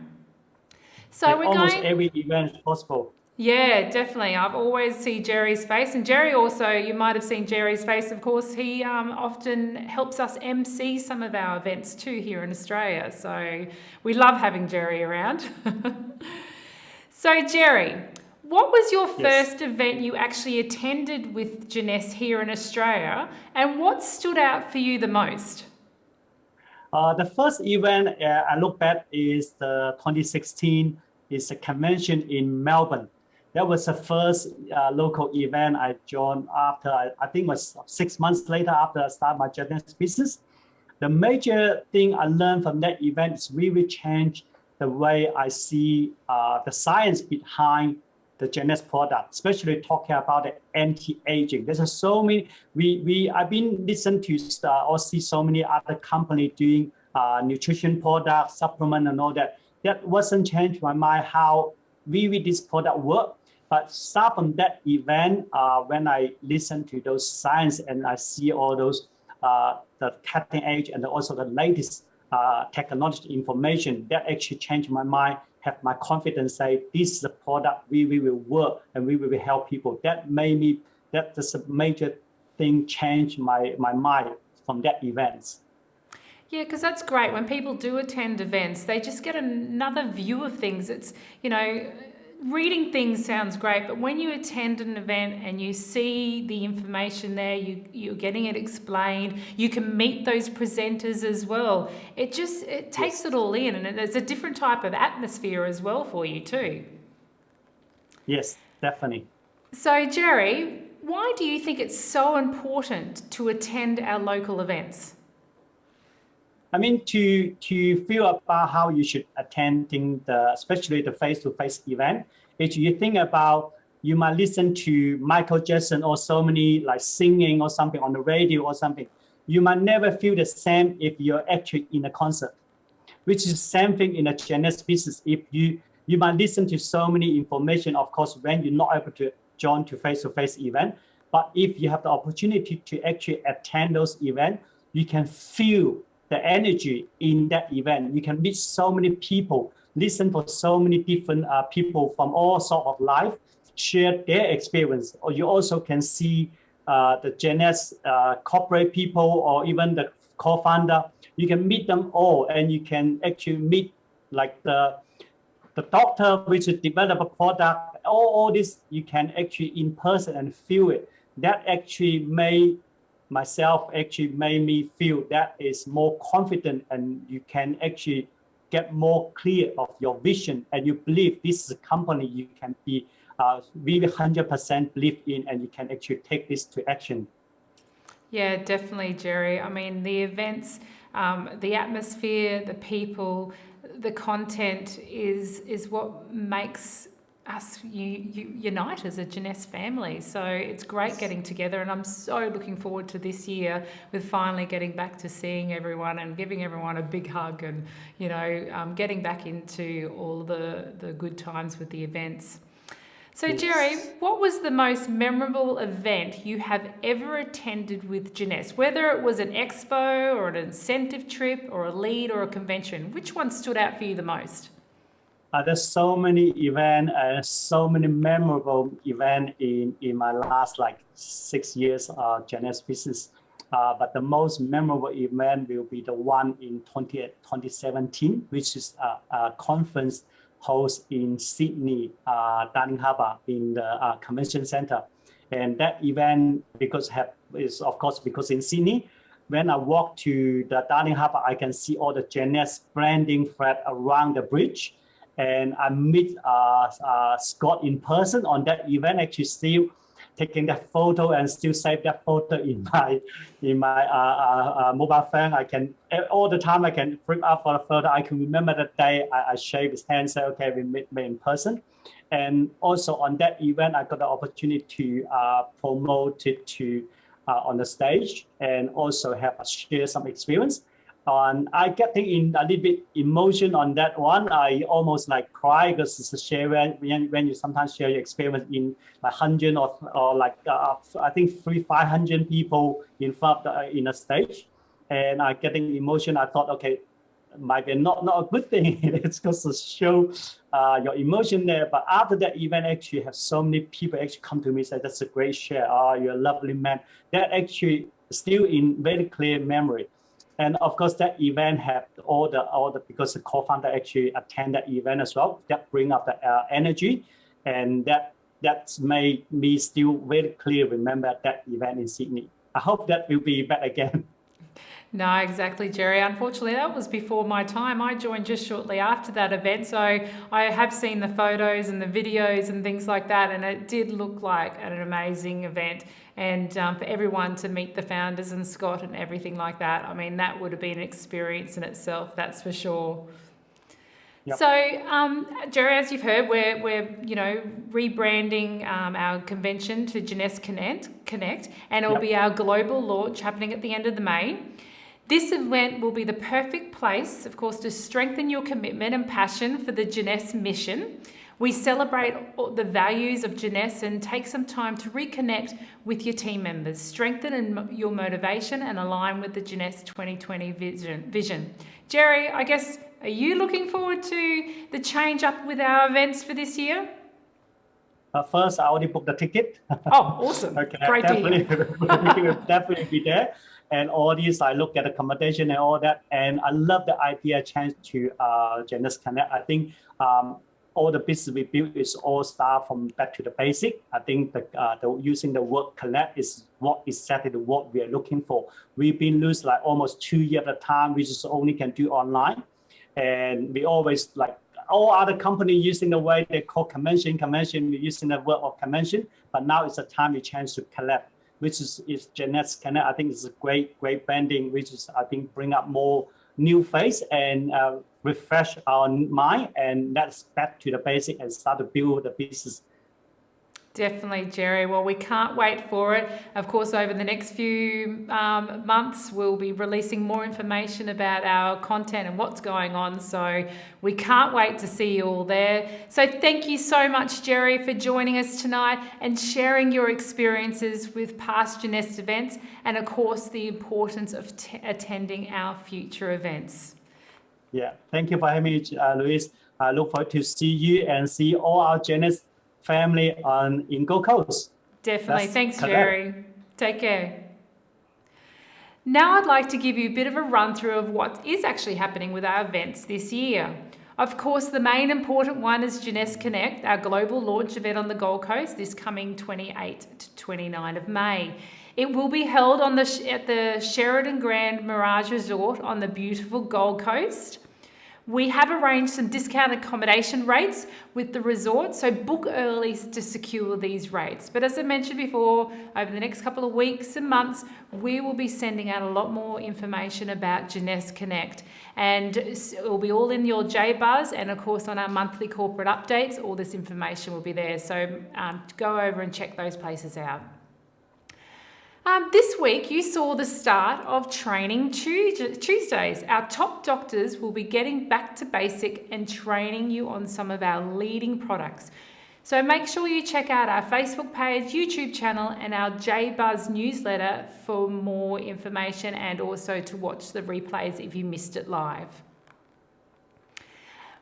So we're almost every event possible. Yeah, definitely. I've always seen Jerry's face, and Jerry also, you might have seen Jerry's face, of course, he often helps us MC some of our events too here in Australia. So we love having Jerry around. So Jerry, what was your first event you actually attended with Jeunesse here in Australia, and what stood out for you the most? The first event I look back is the 2016, is a convention in Melbourne. That was the first local event I joined after, I think it was 6 months later after I started my Jeunesse business. The major thing I learned from that event is really changed the way I see the science behind the Jeunesse product, especially talking about the anti-aging. There's so many, I've been listening to or see so many other companies doing nutrition products, supplement and all that. That wasn't changed my mind how really this product work. But start from that event, when I listen to those science and I see all those, the cutting edge and also the latest technology information, that actually changed my mind, have my confidence say, this is a product we will work and we will help people. That made me, that's a major thing, change my mind from that event. Yeah, because that's great. When people do attend events, they just get another view of things. It's, you know, reading things sounds great, but when you attend an event and you see the information there, you're getting it explained, you can meet those presenters as well. It takes it all in, and there's a different type of atmosphere as well for you too. Yes, definitely. So Jerry, why do you think it's so important to attend our local events? I mean, to feel about how you should attending especially the face-to-face event, if you think about, you might listen to Michael Jackson or so many like singing or something on the radio or something. You might never feel the same if you're actually in a concert, which is the same thing in a Jeunesse business. If you might listen to so many information, of course, when you're not able to join to face-to-face event, but if you have the opportunity to actually attend those events, you can feel the energy in that event. You can meet so many people, listen for so many different people from all sorts of life, share their experience. Or you also can see the Jeunesse corporate people or even the co-founder. You can meet them all, and you can actually meet like the doctor which develop a product. All this you can actually in person and feel it. That actually made me feel that is more confident, and you can actually get more clear of your vision, and you believe this is a company you can be really 100% believe in, and you can actually take this to action. Yeah, definitely, Jerry. I mean, the events, the atmosphere, the people, the content is what makes us unite as a Jeunesse family. So it's great getting together, and I'm so looking forward to this year with finally getting back to seeing everyone and giving everyone a big hug, and getting back into all the good times with the events. So Jerry, what was the most memorable event you have ever attended with Jeunesse? Whether it was an expo or an incentive trip or a lead or a convention, which one stood out for you the most? There's so many events and so many memorable events in my last 6 years Jeunesse business. But the most memorable event will be the one in 2017, which is a conference hosted in Sydney, Darling Harbour, in the convention center. And that event, because in Sydney, when I walk to the Darling Harbour, I can see all the Jeunesse branding flag around the bridge. And I meet Scott in person on that event, actually still taking that photo and still save that photo in my mobile phone. I can, all the time I can bring up for a photo. I can remember that day I shake his hand, say, okay, we meet in person. And also on that event, I got the opportunity to promote it to on the stage and also share some experience. I get in a little bit emotion on that one. I almost cry because it's a share when you sometimes share your experience in 100 or I think 500 people in front in a stage, and I getting emotion. I thought, okay, might be not a good thing. It's because to show your emotion there. But after that event, actually have so many people actually come to me and say, that's a great share. Oh, you're a lovely man. That actually still in very clear memory. And of course, that event had all the because the co-founder actually attend that event as well. That bring up the energy, and that's made me still very clear remember that event in Sydney. I hope that will be back again. No, exactly, Jerry. Unfortunately, that was before my time. I joined just shortly after that event. So I have seen the photos and the videos and things like that. And it did look like an amazing event. And for everyone to meet the founders and Scott and everything like that, I mean, that would have been an experience in itself, that's for sure. Yep. So, Jerry, as you've heard, we're rebranding our convention to Jeunesse Connect, and it will be our global launch happening at the end of May. This event will be the perfect place, of course, to strengthen your commitment and passion for the Jeunesse mission. We celebrate the values of Jeunesse and take some time to reconnect with your team members, strengthen your motivation and align with the Jeunesse 2020 vision. Jerry, I guess, are you looking forward to the change up with our events for this year? First, I already booked the ticket. Oh, awesome. Okay, great to hear. Definitely be there. And all these, I look at accommodation and all that. And I love the idea change to Jeunesse Connect. I think all the business we build is all start from back to the basic. I think the using the word connect is what exactly what we are looking for. We've been losing almost 2 years at a time, which is only can do online. And we always all other companies using the way they call convention, we're using the word of convention, but now it's a time we change to collect, which is Jeunesse Connect. I think it's a great branding, which is, I think, bring up more new face and refresh our mind, and that's back to the basic and start to build the business. Definitely, Jerry. Well, we can't wait for it. Of course, over the next few months, we'll be releasing more information about our content and what's going on. So we can't wait to see you all there. So thank you so much, Jerry, for joining us tonight and sharing your experiences with past Jeunesse events and, of course, the importance of attending our future events. Yeah, thank you for having me, Louise. I look forward to see you and see all our Jeunesse family in Gold Coast. Definitely. Thanks, Jerry. Take care. Now I'd like to give you a bit of a run through of what is actually happening with our events this year. Of course, the main important one is Jeunesse Connect, our global launch event on the Gold Coast this coming 28 to 29 of May. It will be held at the Sheridan Grand Mirage Resort on the beautiful Gold Coast. We have arranged some discounted accommodation rates with the resort, so book early to secure these rates. But as I mentioned before, over the next couple of weeks and months, we will be sending out a lot more information about Jeunesse Connect, and it will be all in your JBuzz, and of course on our monthly corporate updates, all this information will be there. So go over and check those places out. This week, you saw the start of Training Tuesdays. Our top doctors will be getting back to basic and training you on some of our leading products. So make sure you check out our Facebook page, YouTube channel, and our JBuzz newsletter for more information, and also to watch the replays if you missed it live.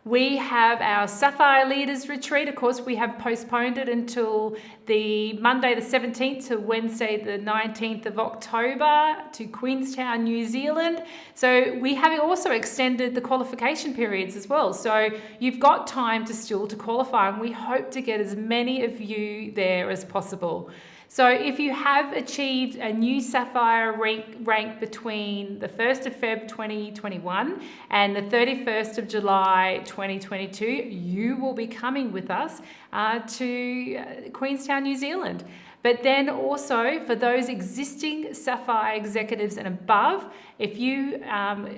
We have our Sapphire Leaders Retreat. Of course, we have postponed it until the Monday the 17th to Wednesday the 19th of October to Queenstown, New Zealand. So we have also extended the qualification periods as well. So you've got time to qualify, and we hope to get as many of you there as possible. So if you have achieved a new Sapphire rank between the 1st of Feb 2021 and the 31st of July 2022, you will be coming with us to Queenstown, New Zealand. But then also for those existing Sapphire executives and above, if you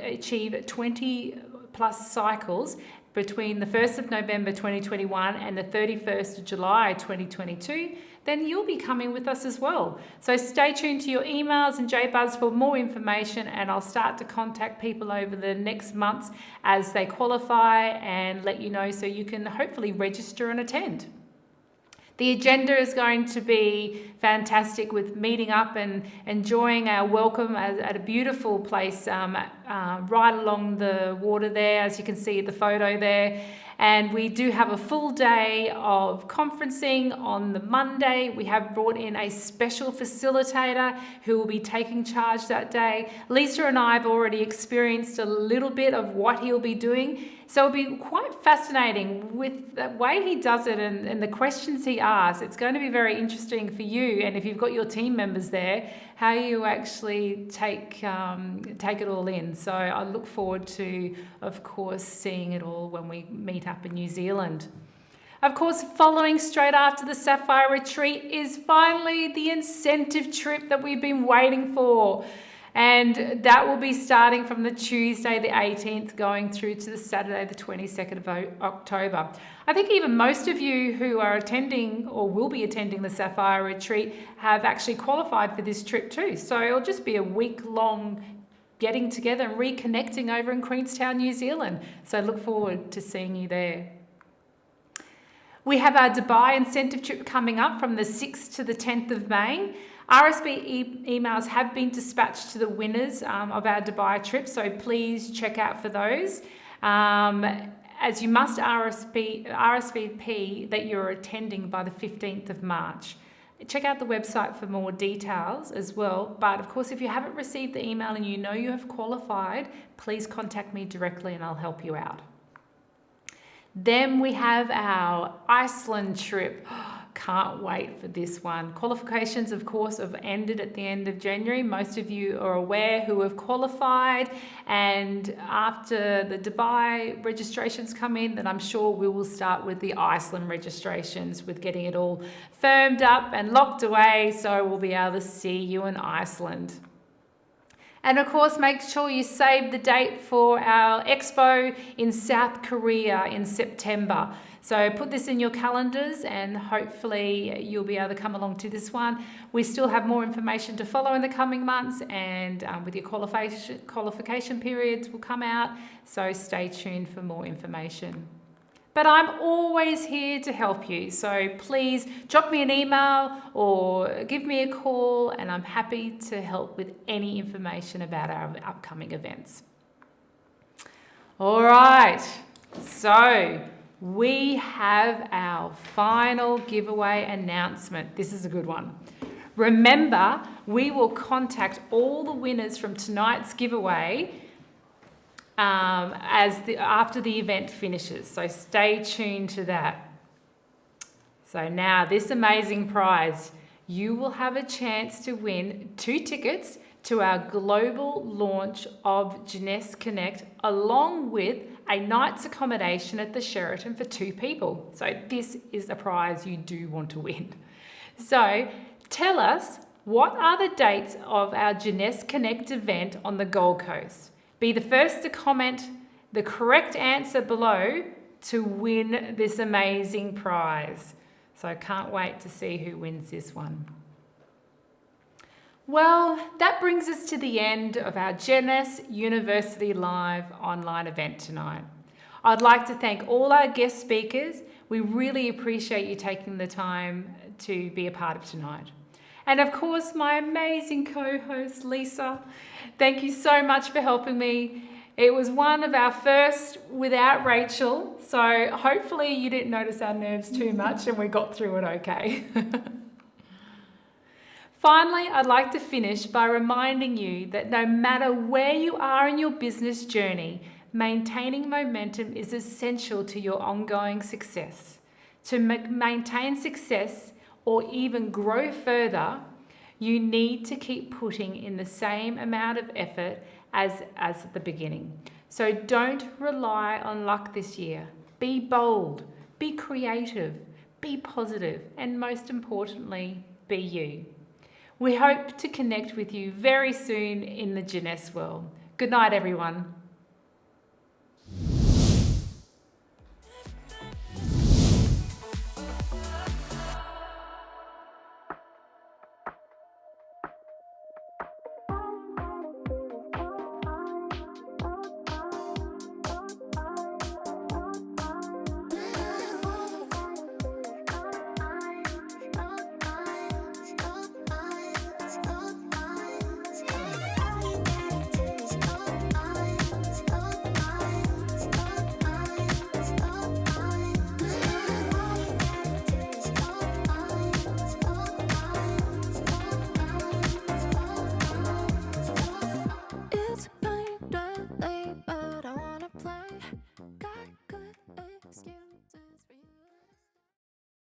achieve 20 plus cycles between the 1st of November 2021 and the 31st of July 2022, then you'll be coming with us as well. So stay tuned to your emails and JBuzz for more information, and I'll start to contact people over the next months as they qualify and let you know so you can hopefully register and attend. The agenda is going to be fantastic, with meeting up and enjoying our welcome at a beautiful place right along the water there, as you can see the photo there. And we do have a full day of conferencing on the Monday. We have brought in a special facilitator who will be taking charge that day. Lisa and I have already experienced a little bit of what he'll be doing. So it'll be quite fascinating with the way he does it and the questions he asks. It's going to be very interesting for you, and if you've got your team members there, how you actually take it all in. So I look forward to, of course, seeing it all when we meet up in New Zealand. Of course, following straight after the Sapphire Retreat is finally the incentive trip that we've been waiting for. And that will be starting from the Tuesday the 18th going through to the Saturday the 22nd of October. I think even most of you who are attending or will be attending the Sapphire Retreat have actually qualified for this trip too. So it'll just be a week-long getting together and reconnecting over in Queenstown, New Zealand. So look forward to seeing you there. We have our Dubai incentive trip coming up from the 6th to the 10th of May. RSV emails have been dispatched to the winners of our Dubai trip, so please check out for those. As you must RSVP that you're attending by the 15th of March. Check out the website for more details as well. But of course, if you haven't received the email and you know you have qualified, please contact me directly and I'll help you out. Then we have our Iceland trip. Can't wait for this one. Qualifications, of course, have ended at the end of January. Most of you are aware who have qualified, and after the Dubai registrations come in, then I'm sure we will start with the Iceland registrations, with getting it all firmed up and locked away, so we'll be able to see you in Iceland. And of course, make sure you save the date for our expo in South Korea in September. So put this in your calendars and hopefully you'll be able to come along to this one. We still have more information to follow in the coming months, and with your qualification periods will come out. So stay tuned for more information. But I'm always here to help you. So please drop me an email or give me a call, and I'm happy to help with any information about our upcoming events. All right, so we have our final giveaway announcement. This is a good one. Remember, we will contact all the winners from tonight's giveaway after the event finishes. So stay tuned to that. So now this amazing prize, you will have a chance to win 2 tickets to our global launch of Jeunesse Connect, along with a night's accommodation at the Sheraton for 2 people. So this is a prize you do want to win. So tell us, what are the dates of our Jeunesse Connect event on the Gold Coast? Be the first to comment the correct answer below to win this amazing prize. So I can't wait to see who wins this one. Well, that brings us to the end of our Jeunesse University Live online event tonight. I'd like to thank all our guest speakers. We really appreciate you taking the time to be a part of tonight. And of course, my amazing co-host, Lisa. Thank you so much for helping me. It was one of our first without Rachel, so hopefully you didn't notice our nerves too much and we got through it okay. Finally, I'd like to finish by reminding you that no matter where you are in your business journey, maintaining momentum is essential to your ongoing success. To maintain success or even grow further, you need to keep putting in the same amount of effort as at the beginning. So don't rely on luck this year. Be bold, be creative, be positive, and most importantly, be you. We hope to connect with you very soon in the Jeunesse world. Good night, everyone.